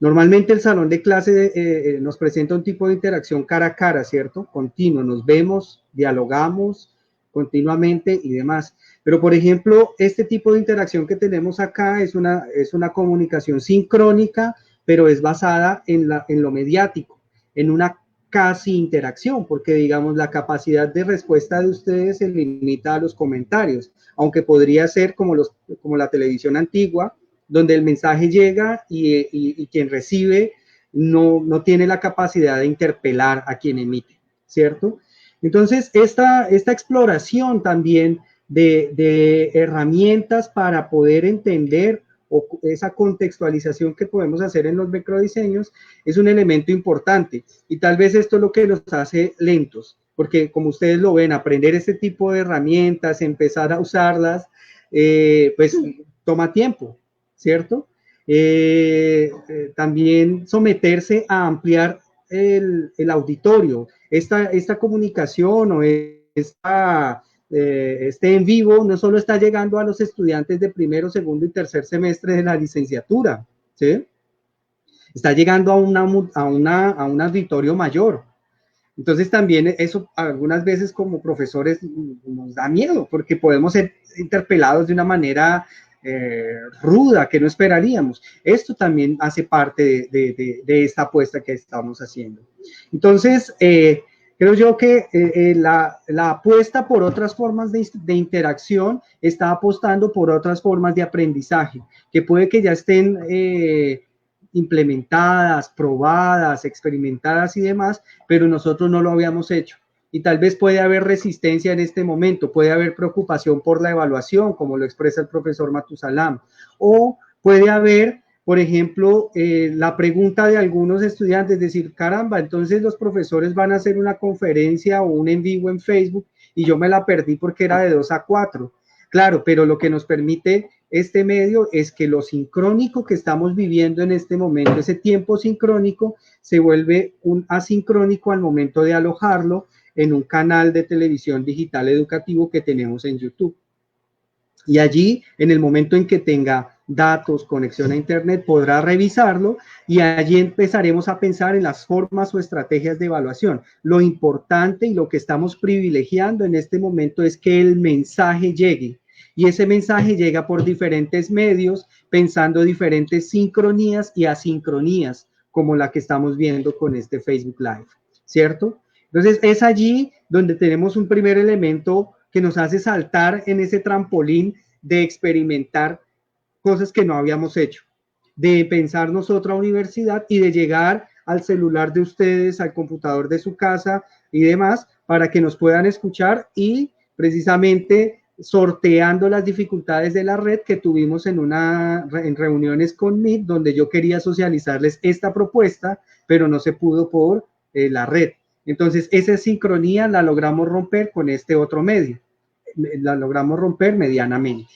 Normalmente el salón de clase nos presenta un tipo de interacción cara a cara, ¿cierto? Continuo, nos vemos, dialogamos continuamente y demás. Pero, por ejemplo, este tipo de interacción que tenemos acá es una comunicación sincrónica, pero es basada en lo mediático, en una casi interacción, porque, digamos, la capacidad de respuesta de ustedes se limita a los comentarios, aunque podría ser como la televisión antigua, donde el mensaje llega y quien recibe no tiene la capacidad de interpelar a quien emite, ¿cierto? Entonces, esta exploración también de herramientas para poder entender o esa contextualización que podemos hacer en los microdiseños es un elemento importante, y tal vez esto es lo que nos hace lentos, porque como ustedes lo ven, aprender este tipo de herramientas, empezar a usarlas, pues toma tiempo, ¿cierto? También someterse a ampliar el auditorio. Esta comunicación o este en vivo no solo está llegando a los estudiantes de primero, segundo y tercer semestre de la licenciatura, ¿sí? Está llegando a un auditorio mayor. Entonces también eso algunas veces como profesores nos da miedo, porque podemos ser interpelados de una manera ruda que no esperaríamos. Esto también hace parte de esta apuesta que estamos haciendo. Entonces, creo yo que la apuesta por otras formas de interacción está apostando por otras formas de aprendizaje, que puede que ya estén implementadas, probadas, experimentadas y demás, pero nosotros no lo habíamos hecho. Y tal vez puede haber resistencia en este momento, puede haber preocupación por la evaluación, como lo expresa el profesor Matusalam, o puede haber, por ejemplo, la pregunta de algunos estudiantes, decir, caramba, entonces los profesores van a hacer una conferencia o un en vivo en Facebook y yo me la perdí porque era de 2 a 4. Claro, pero lo que nos permite este medio es que lo sincrónico que estamos viviendo en este momento, ese tiempo sincrónico, se vuelve un asincrónico al momento de alojarlo en un canal de televisión digital educativo que tenemos en YouTube. Y allí, en el momento en que tenga datos, conexión a Internet, podrá revisarlo y allí empezaremos a pensar en las formas o estrategias de evaluación. Lo importante y lo que estamos privilegiando en este momento es que el mensaje llegue. Y ese mensaje llega por diferentes medios, pensando diferentes sincronías y asincronías, como la que estamos viendo con este Facebook Live, ¿cierto? Entonces, es allí donde tenemos un primer elemento que nos hace saltar en ese trampolín de experimentar cosas que no habíamos hecho, de pensarnos otra universidad y de llegar al celular de ustedes, al computador de su casa y demás, para que nos puedan escuchar y precisamente sorteando las dificultades de la red que tuvimos en reuniones con Meet, donde yo quería socializarles esta propuesta, pero no se pudo por la red. Entonces, esa sincronía la logramos romper con este otro medio, la logramos romper medianamente.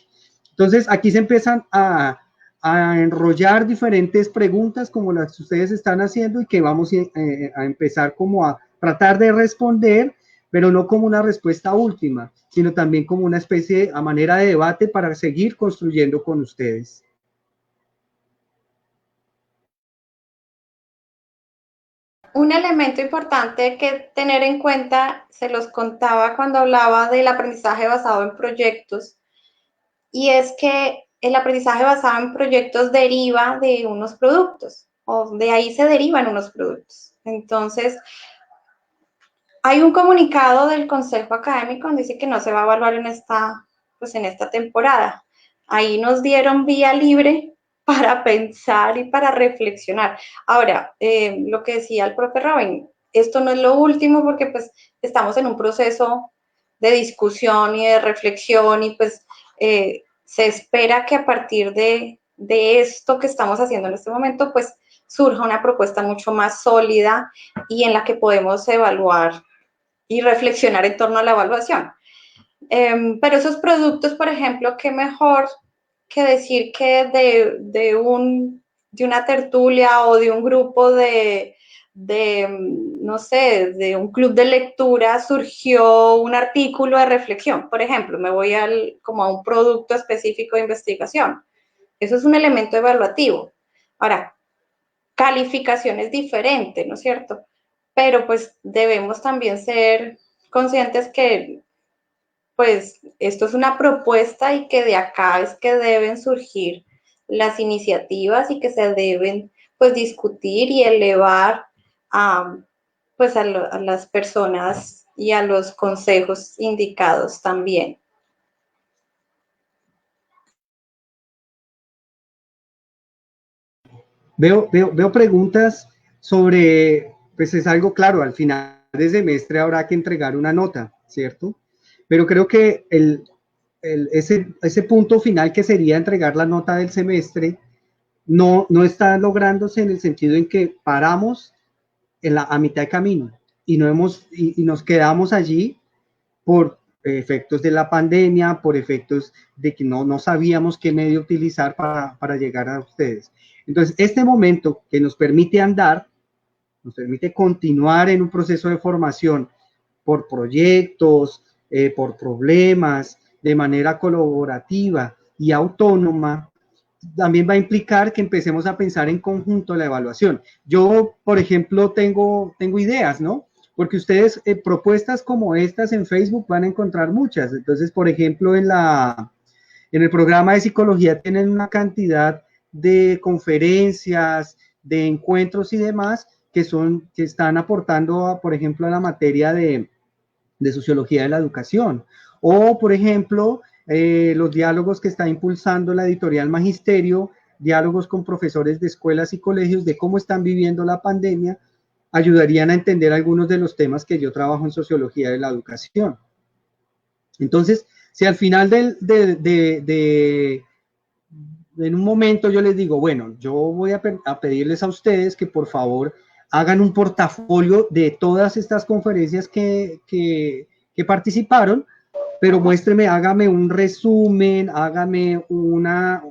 Entonces, aquí se empiezan a enrollar diferentes preguntas como las que ustedes están haciendo y que vamos a empezar como a tratar de responder, pero no como una respuesta última, sino también como una especie a manera de debate para seguir construyendo con ustedes. Un elemento importante que tener en cuenta, se los contaba cuando hablaba del aprendizaje basado en proyectos, y es que el aprendizaje basado en proyectos deriva de unos productos, o de ahí se derivan unos productos. Entonces, hay un comunicado del Consejo Académico donde dice que no se va a evaluar en esta temporada. Ahí nos dieron vía libre para pensar y para reflexionar. Ahora, lo que decía el profe Robin, esto no es lo último porque pues estamos en un proceso de discusión y de reflexión y pues se espera que a partir de esto que estamos haciendo en este momento pues surja una propuesta mucho más sólida y en la que podemos evaluar y reflexionar en torno a la evaluación. Pero esos productos, por ejemplo, qué mejor que decir que de una tertulia o de un grupo no sé, de un club de lectura surgió un artículo de reflexión. Por ejemplo, me voy como a un producto específico de investigación. Eso es un elemento evaluativo. Ahora, calificación es diferente, ¿no es cierto? Pero pues debemos también ser conscientes que pues esto es una propuesta y que de acá es que deben surgir las iniciativas y que se deben pues discutir y elevar a, pues a las personas y a los consejos indicados también. Veo preguntas sobre, pues es algo claro, al final de semestre habrá que entregar una nota, ¿cierto? Pero creo que ese punto final que sería entregar la nota del semestre no está lográndose en el sentido en que paramos a mitad de camino y nos quedamos allí por efectos de la pandemia, por efectos de que no sabíamos qué medio utilizar para llegar a ustedes. Entonces, este momento que nos permite andar, nos permite continuar en un proceso de formación por proyectos, por problemas, de manera colaborativa y autónoma, también va a implicar que empecemos a pensar en conjunto la evaluación. Yo, por ejemplo, tengo ideas, ¿no? Porque ustedes propuestas como estas en Facebook van a encontrar muchas. Entonces, por ejemplo, en el programa de psicología tienen una cantidad de conferencias, de encuentros y demás que están aportando, por ejemplo, a la materia de sociología de la educación. O, por ejemplo, los diálogos que está impulsando la editorial Magisterio, diálogos con profesores de escuelas y colegios de cómo están viviendo la pandemia, ayudarían a entender algunos de los temas que yo trabajo en sociología de la educación. Entonces, si al final en un momento yo les digo, bueno, yo voy a pedirles a ustedes que por favor hagan un portafolio de todas estas conferencias que participaron, pero muéstreme, hágame un resumen, hágame una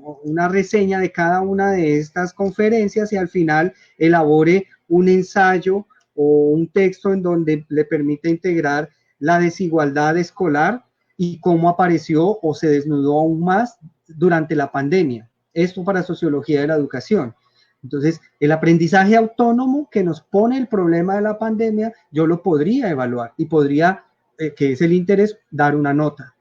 reseña de cada una de estas conferencias y al final elabore un ensayo o un texto en donde le permita integrar la desigualdad escolar y cómo apareció o se desnudó aún más durante la pandemia. Esto para sociología de la educación. Entonces, el aprendizaje autónomo que nos pone el problema de la pandemia, yo lo podría evaluar y podría, que es el interés, dar una nota.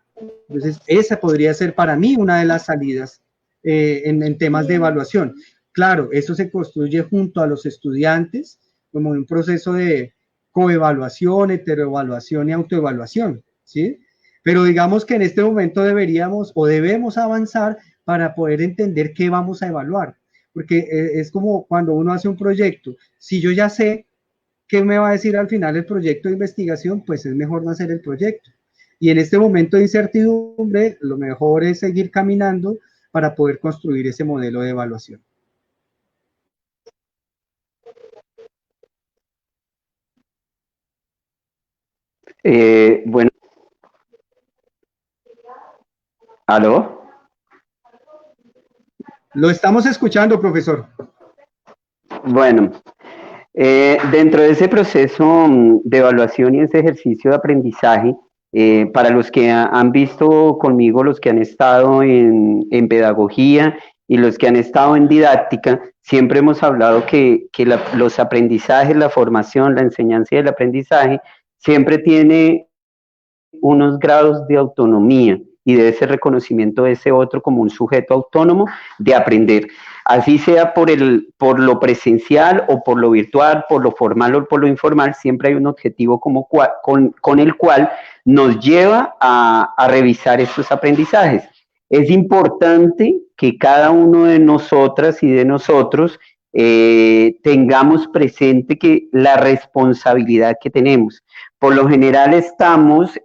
Entonces, esa podría ser para mí una de las salidas en temas de evaluación. Claro, eso se construye junto a los estudiantes como un proceso de coevaluación, heteroevaluación y autoevaluación, ¿sí? Pero digamos que en este momento deberíamos o debemos avanzar para poder entender qué vamos a evaluar, porque es como cuando uno hace un proyecto, si yo ya sé ¿qué me va a decir al final el proyecto de investigación? Pues es mejor no hacer el proyecto. Y en este momento de incertidumbre, lo mejor es seguir caminando para poder construir ese modelo de evaluación. Bueno, ¿aló? Lo estamos escuchando, profesor. Bueno, dentro de ese proceso de evaluación y ese ejercicio de aprendizaje, para los que han visto conmigo, los que han estado en pedagogía y los que han estado en didáctica, siempre hemos hablado que los aprendizajes, la formación, la enseñanza y el aprendizaje siempre tiene unos grados de autonomía y de ese reconocimiento de ese otro como un sujeto autónomo de aprender, así sea por lo presencial o por lo virtual, por lo formal o por lo informal, siempre hay un objetivo con el cual nos lleva a revisar estos aprendizajes. Es importante que cada uno de nosotras y de nosotros tengamos presente que la responsabilidad que tenemos. Por lo general estamos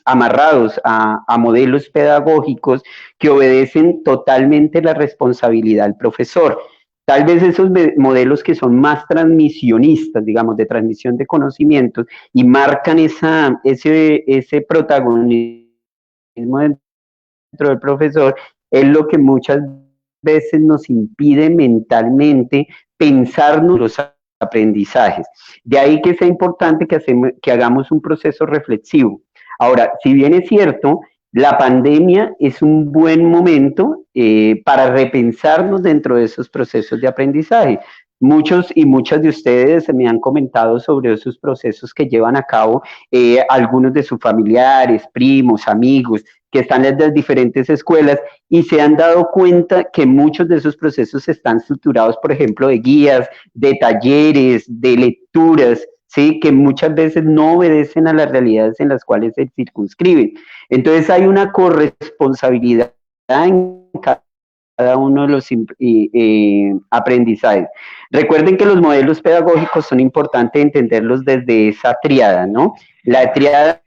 amarrados a modelos pedagógicos que obedecen totalmente la responsabilidad del profesor. Tal vez esos modelos que son más transmisionistas, digamos, de transmisión de conocimientos y marcan ese protagonismo dentro del profesor, es lo que muchas veces nos impide mentalmente pensarnos los aprendizajes. De ahí que sea importante que hagamos un proceso reflexivo. Ahora, si bien es cierto, la pandemia es un buen momento para repensarnos dentro de esos procesos de aprendizaje. Muchos y muchas de ustedes me han comentado sobre esos procesos que llevan a cabo algunos de sus familiares, primos, amigos, que están en las diferentes escuelas y se han dado cuenta que muchos de esos procesos están estructurados, por ejemplo, de guías, de talleres, de lecturas, ¿sí? Que muchas veces no obedecen a las realidades en las cuales se circunscriben. Entonces hay una corresponsabilidad en cada uno de los aprendizajes. Recuerden que los modelos pedagógicos son importantes entenderlos desde esa triada, ¿no? La triada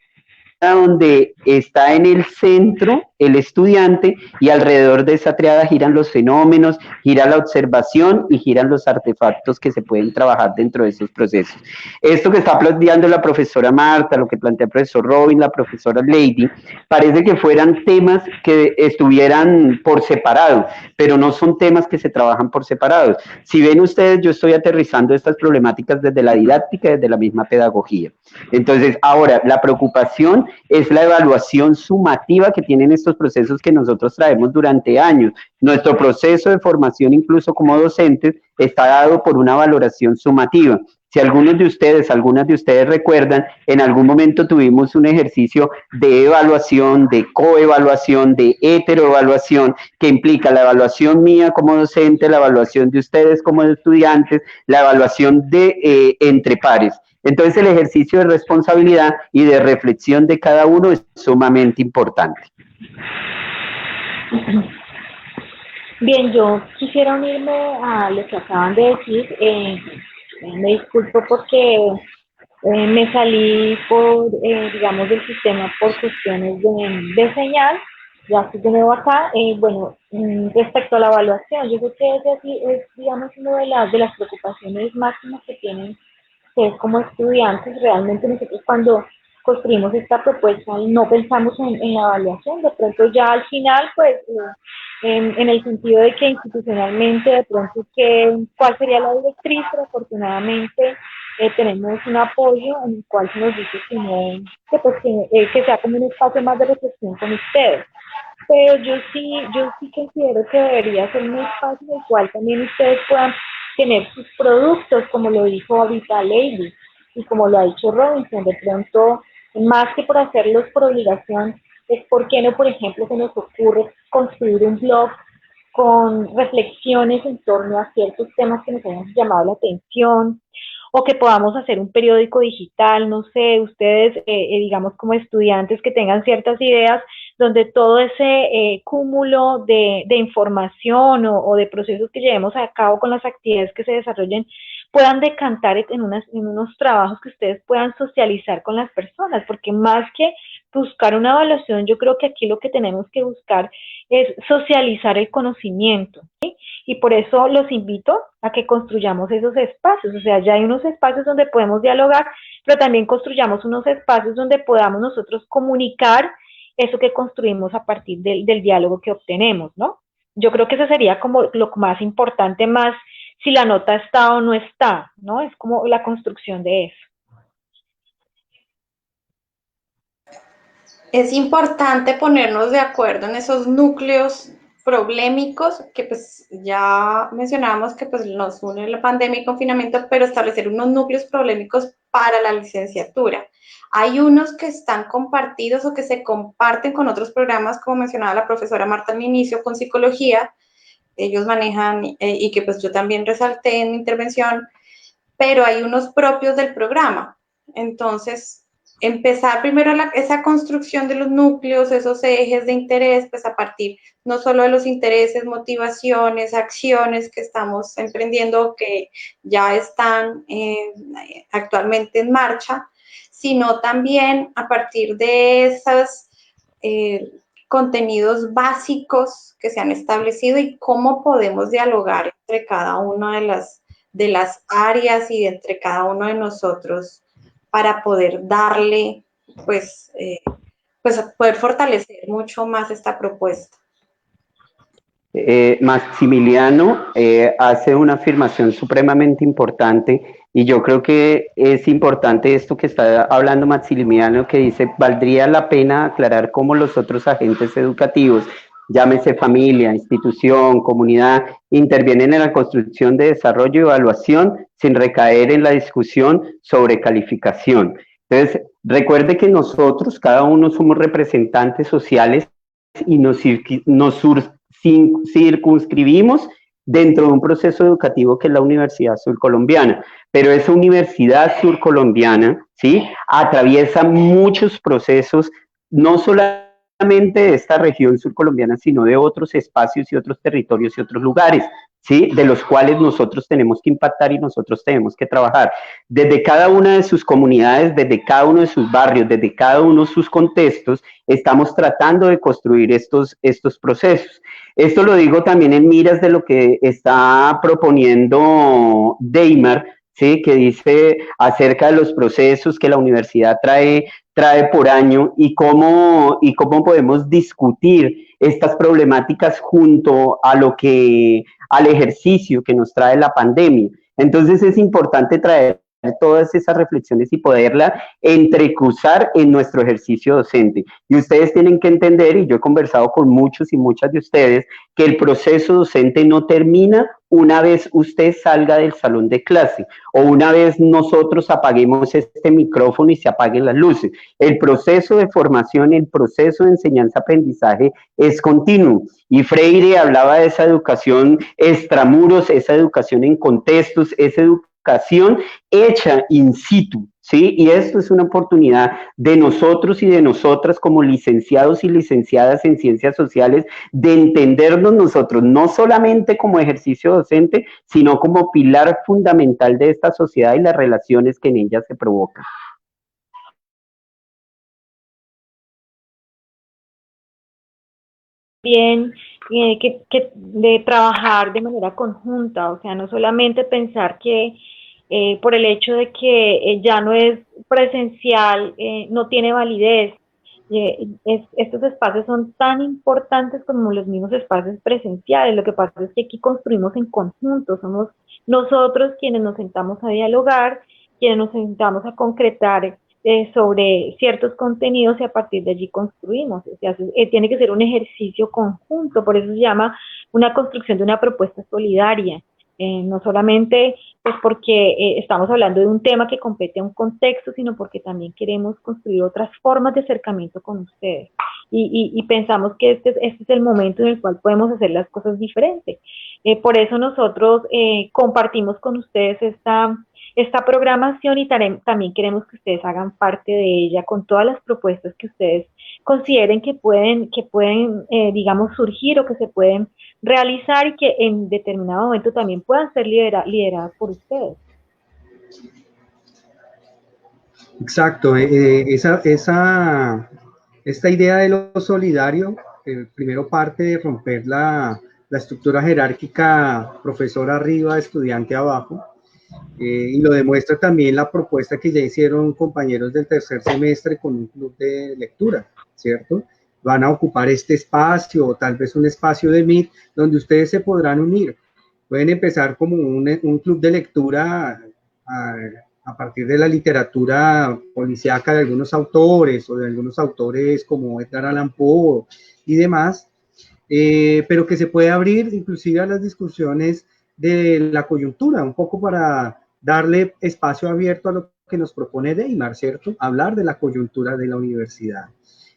donde está en el centro el estudiante y alrededor de esa triada giran los fenómenos, gira la observación y giran los artefactos que se pueden trabajar dentro de esos procesos. Esto que está planteando la profesora Marta, lo que plantea el profesor Robin, la profesora Lady, parece que fueran temas que estuvieran por separado, pero no son temas que se trabajan por separados. Si ven ustedes, yo estoy aterrizando estas problemáticas desde la didáctica, desde la misma pedagogía. Entonces, ahora, la preocupación es la evaluación sumativa que tienen estos procesos que nosotros traemos durante años. Nuestro proceso de formación, incluso como docentes, está dado por una valoración sumativa. Si algunas de ustedes recuerdan, en algún momento tuvimos un ejercicio de evaluación, de coevaluación, de heteroevaluación, que implica la evaluación mía como docente, la evaluación de ustedes como estudiantes, la evaluación de entre pares. Entonces el ejercicio de responsabilidad y de reflexión de cada uno es sumamente importante. Bien, yo quisiera unirme a lo que acaban de decir. Me disculpo porque me salí digamos, del sistema por cuestiones de señal. Ya estoy de nuevo acá. Bueno, respecto a la evaluación, yo creo que es digamos, una de las preocupaciones máximas que tienen que es como estudiantes. Realmente nosotros cuando construimos esta propuesta no pensamos en la evaluación, de pronto ya al final, pues, en el sentido de que institucionalmente, de pronto, ¿cuál sería la directriz? Pero afortunadamente tenemos un apoyo en el cual se nos dice que no, que sea como un espacio más de reflexión con ustedes. Pero yo sí considero que debería ser un espacio en el cual también ustedes puedan tener sus productos, como lo dijo ahorita Lady, y como lo ha dicho Robinson. De pronto, más que por hacerlos por obligación, es por qué no, por ejemplo, se nos ocurre construir un blog con reflexiones en torno a ciertos temas que nos hayan llamado la atención, o que podamos hacer un periódico digital, no sé, ustedes, digamos, como estudiantes que tengan ciertas ideas, donde todo ese cúmulo de información o de procesos que llevemos a cabo con las actividades que se desarrollen, puedan decantar en unos trabajos que ustedes puedan socializar con las personas, porque más que buscar una evaluación, yo creo que aquí lo que tenemos que buscar es socializar el conocimiento, ¿sí? Y por eso los invito a que construyamos esos espacios, o sea, ya hay unos espacios donde podemos dialogar, pero también construyamos unos espacios donde podamos nosotros comunicar eso que construimos a partir del diálogo que obtenemos, ¿no? Yo creo que eso sería como lo más importante, más si la nota está o no está, ¿no? Es como la construcción de eso. Es importante ponernos de acuerdo en esos núcleos problemáticos que pues ya mencionábamos que pues nos une la pandemia y confinamiento, pero establecer unos núcleos problemáticos para la licenciatura. Hay unos que están compartidos o que se comparten con otros programas, como mencionaba la profesora Marta al inicio, con psicología, ellos manejan y que pues yo también resalté en mi intervención, pero hay unos propios del programa. Entonces, empezar primero esa construcción de los núcleos, esos ejes de interés, pues a partir no solo de los intereses, motivaciones, acciones que estamos emprendiendo, que ya están actualmente en marcha, sino también a partir de esos contenidos básicos que se han establecido y cómo podemos dialogar entre cada una de las áreas y entre cada uno de nosotros para poder darle, pues poder fortalecer mucho más esta propuesta. Maximiliano hace una afirmación supremamente importante y yo creo que es importante esto que está hablando Maximiliano, que dice, valdría la pena aclarar cómo los otros agentes educativos, llámese familia, institución, comunidad, intervienen en la construcción de desarrollo y evaluación sin recaer en la discusión sobre calificación. Entonces, recuerde que nosotros, cada uno somos representantes sociales y nos circunscribimos dentro de un proceso educativo que es la Universidad Surcolombiana, pero esa Universidad Surcolombiana, ¿sí?, atraviesa muchos procesos, no solamente de esta región surcolombiana, sino de otros espacios y otros territorios y otros lugares, ¿sí?, de los cuales nosotros tenemos que impactar y nosotros tenemos que trabajar. Desde cada una de sus comunidades, desde cada uno de sus barrios, desde cada uno de sus contextos, estamos tratando de construir estos procesos. Esto lo digo también en miras de lo que está proponiendo Deimar, ¿sí?, que dice acerca de los procesos que la universidad trae por año y cómo podemos discutir estas problemáticas junto a al ejercicio que nos trae la pandemia. Entonces es importante traer todas esas reflexiones y poderla entrecruzar en nuestro ejercicio docente. Y ustedes tienen que entender, y yo he conversado con muchos y muchas de ustedes, que el proceso docente no termina una vez usted salga del salón de clase o una vez nosotros apaguemos este micrófono y se apaguen las luces. El proceso de formación, el proceso de enseñanza-aprendizaje es continuo. Y Freire hablaba de esa educación extramuros, esa educación en contextos, esa educación hecha in situ, ¿sí? Y esto es una oportunidad de nosotros y de nosotras como licenciados y licenciadas en ciencias sociales de entendernos nosotros, no solamente como ejercicio docente, sino como pilar fundamental de esta sociedad y las relaciones que en ella se provocan. Bien, de trabajar de manera conjunta, o sea, no solamente pensar que por el hecho de que ya no es presencial, no tiene validez. Estos espacios son tan importantes como los mismos espacios presenciales. Lo que pasa es que aquí construimos en conjunto, somos nosotros quienes nos sentamos a dialogar, quienes nos sentamos a concretar sobre ciertos contenidos y a partir de allí construimos. O sea, tiene que ser un ejercicio conjunto, por eso se llama una construcción de una propuesta solidaria. No solamente pues porque estamos hablando de un tema que compete a un contexto, sino porque también queremos construir otras formas de acercamiento con ustedes. Y pensamos que este es el momento en el cual podemos hacer las cosas diferentes. Por eso nosotros compartimos con ustedes esta programación y también queremos que ustedes hagan parte de ella con todas las propuestas que ustedes consideren que pueden digamos, surgir o que se pueden realizar y que en determinado momento también puedan ser lideradas por ustedes. Exacto, esta idea de lo solidario, primero parte de romper la estructura jerárquica, profesor arriba, estudiante abajo, y lo demuestra también la propuesta que ya hicieron compañeros del tercer semestre con un club de lectura, ¿cierto? Van a ocupar este espacio o tal vez un espacio de Meet donde ustedes se podrán unir. Pueden empezar como un club de lectura a partir de la literatura policíaca de algunos autores o de algunos autores como Edgar Allan Poe y demás, pero que se puede abrir inclusive a las discusiones de la coyuntura, un poco para darle espacio abierto a lo que nos propone Deimar, ¿cierto? Hablar de la coyuntura de la universidad.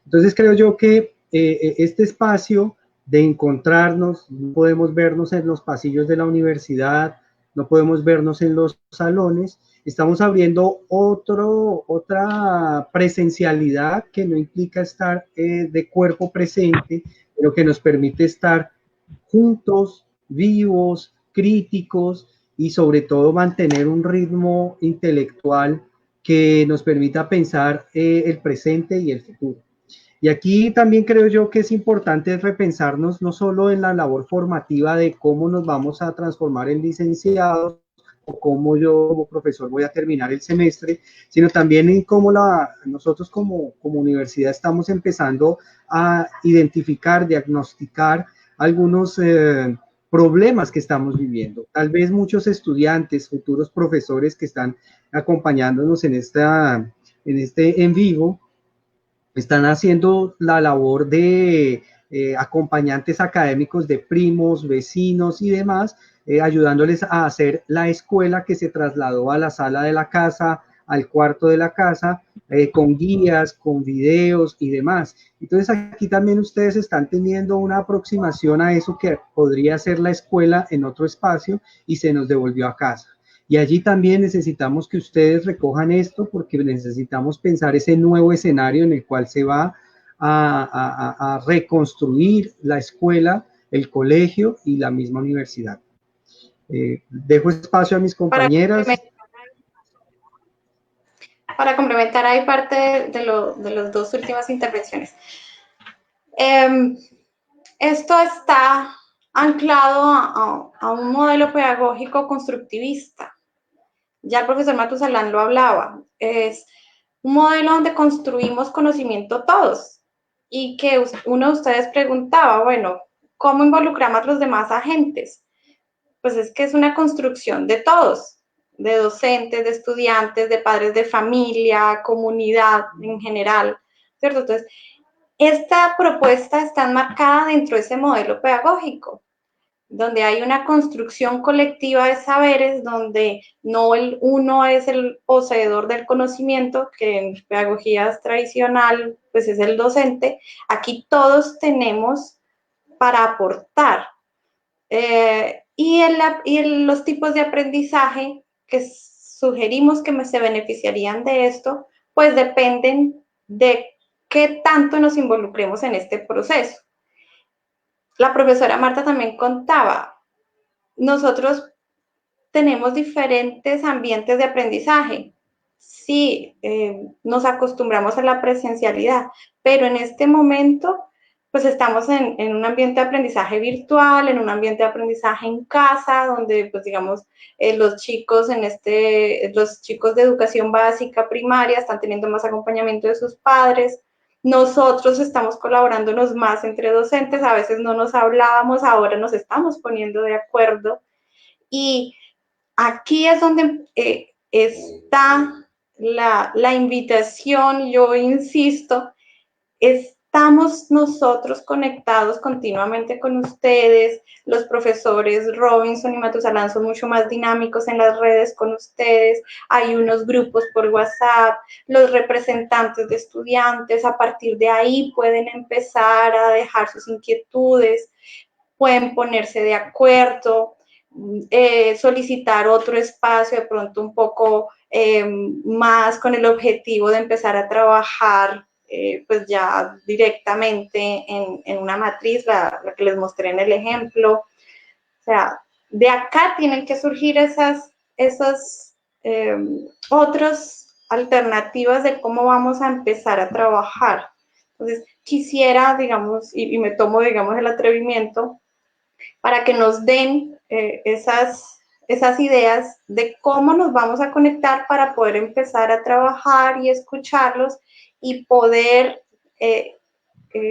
Entonces creo yo que este espacio de encontrarnos, no podemos vernos en los pasillos de la universidad, no podemos vernos en los salones, estamos abriendo otra presencialidad que no implica estar de cuerpo presente, pero que nos permite estar juntos, vivos, críticos y sobre todo mantener un ritmo intelectual que nos permita pensar el presente y el futuro. Y aquí también creo yo que es importante repensarnos no solo en la labor formativa de cómo nos vamos a transformar en licenciados o cómo yo como profesor voy a terminar el semestre, sino también en cómo nosotros como universidad estamos empezando a identificar, diagnosticar algunos problemas que estamos viviendo. Tal vez muchos estudiantes, futuros profesores que están acompañándonos en este en vivo, están haciendo la labor de acompañantes académicos de primos, vecinos y demás, ayudándoles a hacer la escuela que se trasladó a la sala de la casa, al cuarto de la casa, con guías, con videos y demás. Entonces aquí también ustedes están teniendo una aproximación a eso que podría ser la escuela en otro espacio y se nos devolvió a casa. Y allí también necesitamos que ustedes recojan esto porque necesitamos pensar ese nuevo escenario en el cual se va a reconstruir la escuela, el colegio y la misma universidad. Dejo espacio a mis compañeras. Para complementar ahí parte de las dos últimas intervenciones. Esto está anclado a un modelo pedagógico constructivista. Ya el profesor Matusalán lo hablaba. Es un modelo donde construimos conocimiento todos. Y que uno de ustedes preguntaba, bueno, ¿cómo involucramos a los demás agentes? Pues es que es una construcción de todos, de docentes, de estudiantes, de padres de familia, comunidad en general, ¿cierto? Entonces, esta propuesta está enmarcada dentro de ese modelo pedagógico, donde hay una construcción colectiva de saberes, donde no uno es el poseedor del conocimiento, que en pedagogía tradicional pues es el docente. Aquí todos tenemos para aportar. Los tipos de aprendizaje que sugerimos que se beneficiarían de esto, pues dependen de qué tanto nos involucremos en este proceso. La profesora Marta también contaba, nosotros tenemos diferentes ambientes de aprendizaje. Sí, nos acostumbramos a la presencialidad, pero en este momento pues estamos en un ambiente de aprendizaje virtual, en un ambiente de aprendizaje en casa, donde pues digamos los chicos los chicos de educación básica primaria están teniendo más acompañamiento de sus padres. Nosotros estamos colaborándonos más entre docentes, a veces no nos hablábamos, ahora nos estamos poniendo de acuerdo. Y aquí es donde está la invitación, yo insisto, estamos nosotros conectados continuamente con ustedes, los profesores Robinson y Matusalán son mucho más dinámicos en las redes con ustedes, hay unos grupos por WhatsApp, los representantes de estudiantes, a partir de ahí pueden empezar a dejar sus inquietudes, pueden ponerse de acuerdo, solicitar otro espacio de pronto un poco más con el objetivo de empezar a trabajar pues ya directamente en una matriz, la que les mostré en el ejemplo. O sea, de acá tienen que surgir esas otras alternativas de cómo vamos a empezar a trabajar. Entonces, quisiera, digamos, y me tomo, digamos, el atrevimiento para que nos den esas ideas de cómo nos vamos a conectar para poder empezar a trabajar y escucharlos y poder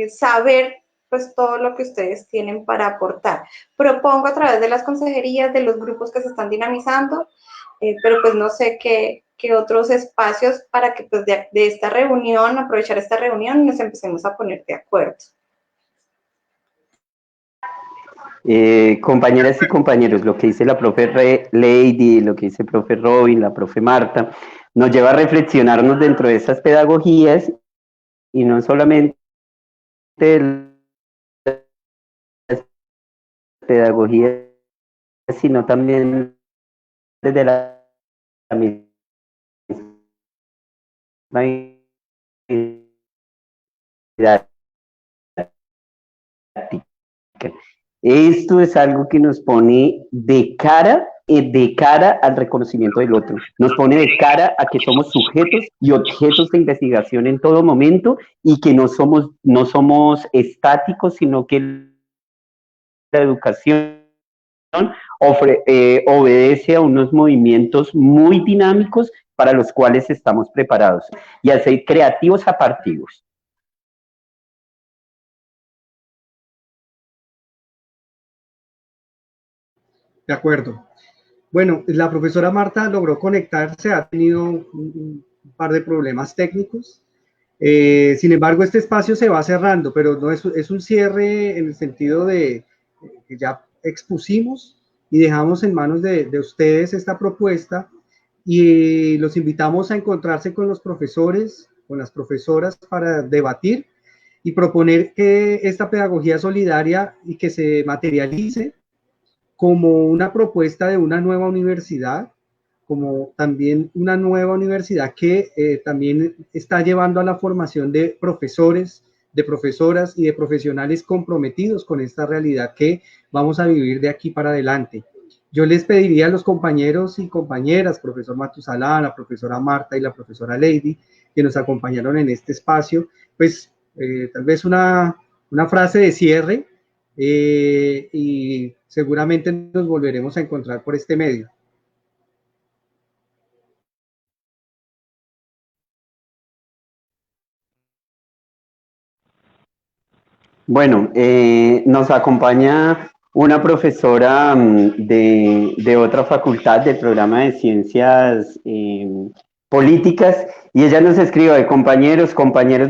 saber pues todo lo que ustedes tienen para aportar. Propongo a través de las consejerías, de los grupos que se están dinamizando, pero pues no sé qué otros espacios para que pues de esta reunión, aprovechar esta reunión y nos empecemos a poner de acuerdo. Compañeras y compañeros, lo que dice la profe Lady, lo que dice el profe Robin, la profe Marta, nos lleva a reflexionarnos dentro de esas pedagogías y no solamente las pedagogías, sino también desde la misma didáctica. Esto es algo que nos pone de cara al reconocimiento del otro, nos pone de cara a que somos sujetos y objetos de investigación en todo momento y que no somos estáticos, sino que la educación obedece a unos movimientos muy dinámicos para los cuales estamos preparados y a ser creativos a partirlos. De acuerdo. Bueno, la profesora Marta logró conectarse, ha tenido un par de problemas técnicos. Sin embargo, este espacio se va cerrando, pero no es un cierre en el sentido de que ya expusimos y dejamos en manos de ustedes esta propuesta y los invitamos a encontrarse con los profesores, con las profesoras para debatir y proponer que esta pedagogía solidaria y que se materialice como una propuesta de una nueva universidad, como también una nueva universidad que también está llevando a la formación de profesores, de profesoras y de profesionales comprometidos con esta realidad que vamos a vivir de aquí para adelante. Yo les pediría a los compañeros y compañeras, profesor Matusalán, la profesora Marta y la profesora Lady, que nos acompañaron en este espacio, pues tal vez una frase de cierre y seguramente nos volveremos a encontrar por este medio. Bueno, nos acompaña una profesora de otra facultad del programa de ciencias políticas y ella nos escribe, compañeros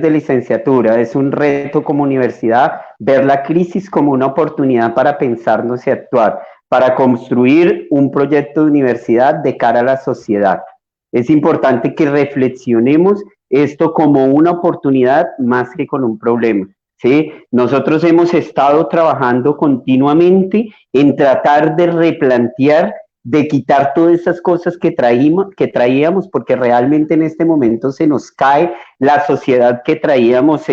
de licenciatura, es un reto como universidad ver la crisis como una oportunidad para pensarnos y actuar, para construir un proyecto de universidad de cara a la sociedad. Es importante que reflexionemos esto como una oportunidad más que con un problema. ¿Sí? Nosotros hemos estado trabajando continuamente en tratar de replantear, de quitar todas esas cosas que traíamos, porque realmente en este momento se nos cae la sociedad que traíamos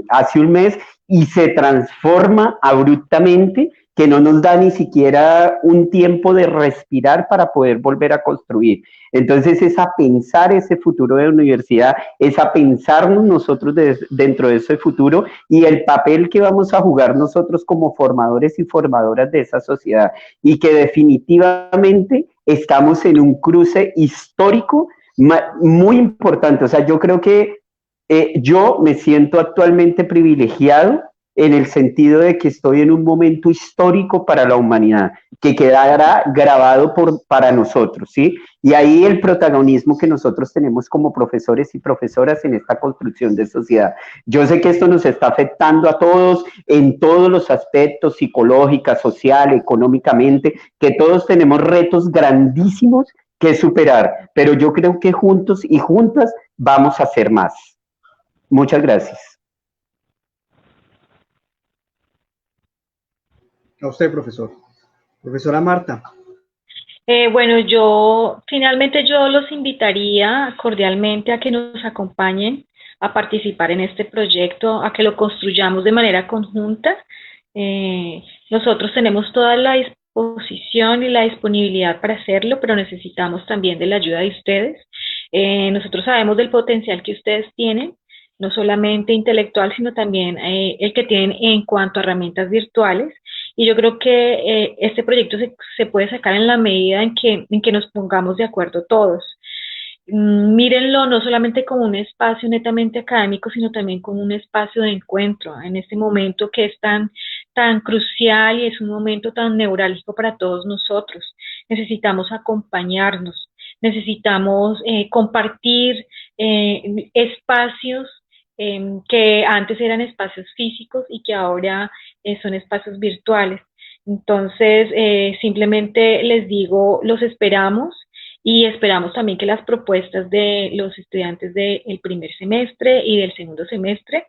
hace un mes y se transforma abruptamente, que no nos da ni siquiera un tiempo de respirar para poder volver a construir. Entonces es a pensar ese futuro de la universidad, es a pensarnos nosotros dentro de ese futuro y el papel que vamos a jugar nosotros como formadores y formadoras de esa sociedad y que definitivamente estamos en un cruce histórico muy importante. O sea, yo creo que yo me siento actualmente privilegiado en el sentido de que estoy en un momento histórico para la humanidad, que quedará grabado para nosotros, ¿sí? Y ahí el protagonismo que nosotros tenemos como profesores y profesoras en esta construcción de sociedad. Yo sé que esto nos está afectando a todos en todos los aspectos, psicológica, social, económicamente, que todos tenemos retos grandísimos que superar, pero yo creo que juntos y juntas vamos a hacer más. Muchas gracias. A usted, profesor. Profesora Marta. Bueno, finalmente yo los invitaría cordialmente a que nos acompañen a participar en este proyecto, a que lo construyamos de manera conjunta. Nosotros tenemos toda la disposición y la disponibilidad para hacerlo, pero necesitamos también de la ayuda de ustedes. Nosotros sabemos del potencial que ustedes tienen, no solamente intelectual, sino también el que tienen en cuanto a herramientas virtuales. Y yo creo que este proyecto se puede sacar en la medida en que nos pongamos de acuerdo todos. Mírenlo no solamente como un espacio netamente académico, sino también como un espacio de encuentro en este momento que es tan crucial y es un momento tan neurálgico para todos nosotros. Necesitamos acompañarnos, necesitamos compartir espacios que antes eran espacios físicos y que ahora son espacios virtuales. Entonces, simplemente les digo, los esperamos. Y esperamos también que las propuestas de los estudiantes del primer semestre y del segundo semestre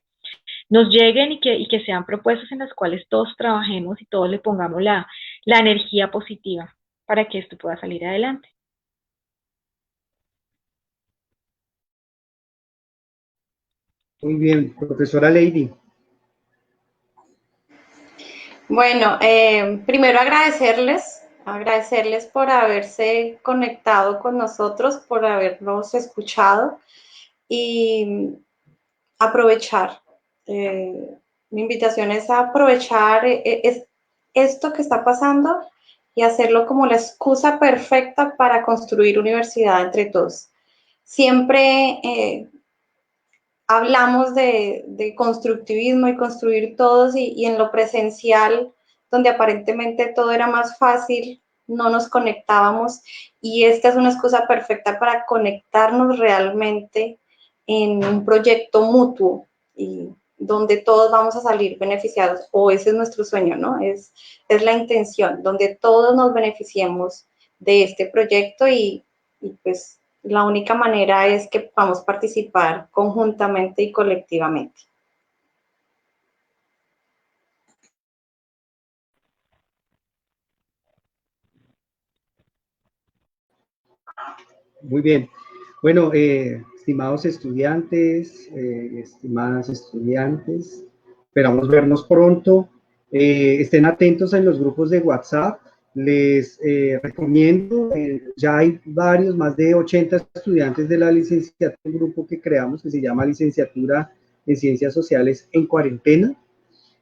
nos lleguen y que sean propuestas en las cuales todos trabajemos y todos le pongamos la energía positiva para que esto pueda salir adelante. Muy bien, profesora Lady. Bueno, primero agradecerles por haberse conectado con nosotros, por habernos escuchado y aprovechar. Mi invitación es a aprovechar esto que está pasando y hacerlo como la excusa perfecta para construir universidad entre todos. Siempre hablamos de constructivismo y construir todos y en lo presencial, donde aparentemente todo era más fácil, no nos conectábamos y esta es una excusa perfecta para conectarnos realmente en un proyecto mutuo y donde todos vamos a salir beneficiados, o ese es nuestro sueño, ¿no? Es la intención, donde todos nos beneficiemos de este proyecto y pues la única manera es que podamos participar conjuntamente y colectivamente. Muy bien. Bueno, estimados estudiantes, estimadas estudiantes, esperamos vernos pronto. Estén atentos en los grupos de WhatsApp. Les recomiendo, ya hay varios, más de 80 estudiantes de la licenciatura, un grupo que creamos que se llama Licenciatura en Ciencias Sociales en Cuarentena.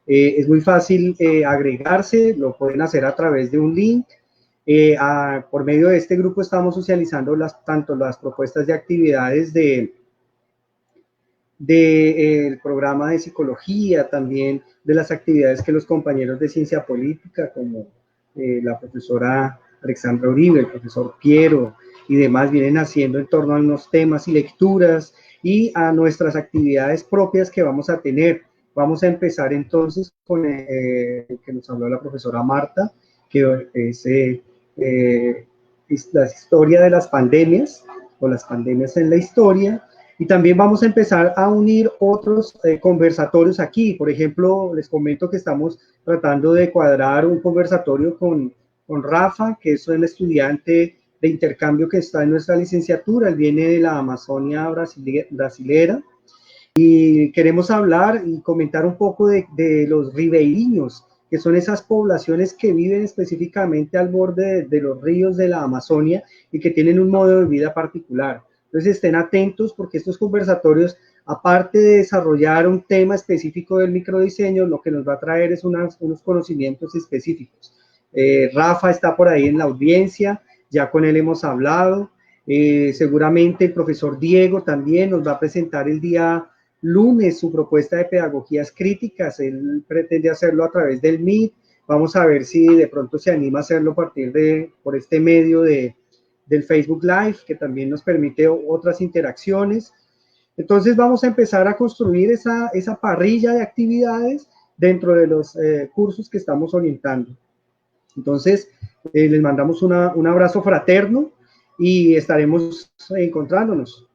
Es muy fácil agregarse, lo pueden hacer a través de un link. Por medio de este grupo estamos socializando tanto las propuestas de actividades del programa de psicología, también de las actividades que los compañeros de ciencia política, como la profesora Alexandra Uribe, el profesor Piero y demás, vienen haciendo en torno a unos temas y lecturas y a nuestras actividades propias que vamos a tener. Vamos a empezar entonces con el que nos habló la profesora Marta, que es la historia de las pandemias o las pandemias en la historia. Y también vamos a empezar a unir otros conversatorios aquí. Por ejemplo, les comento que estamos tratando de cuadrar un conversatorio con Rafa, que es un estudiante de intercambio que está en nuestra licenciatura. Él viene de la Amazonia brasilera. Y queremos hablar y comentar un poco de los ribeirinhos, que son esas poblaciones que viven específicamente al borde de los ríos de la Amazonia y que tienen un modo de vida particular. Entonces estén atentos porque estos conversatorios, aparte de desarrollar un tema específico del microdiseño, lo que nos va a traer es unos conocimientos específicos. Rafa está por ahí en la audiencia, ya con él hemos hablado. Seguramente el profesor Diego también nos va a presentar el día lunes su propuesta de pedagogías críticas. Él pretende hacerlo a través del Meet. Vamos a ver si de pronto se anima a hacerlo a partir por este medio del Facebook Live, que también nos permite otras interacciones. Entonces vamos a empezar a construir esa parrilla de actividades dentro de los cursos que estamos orientando. Entonces, les mandamos un abrazo fraterno y estaremos encontrándonos.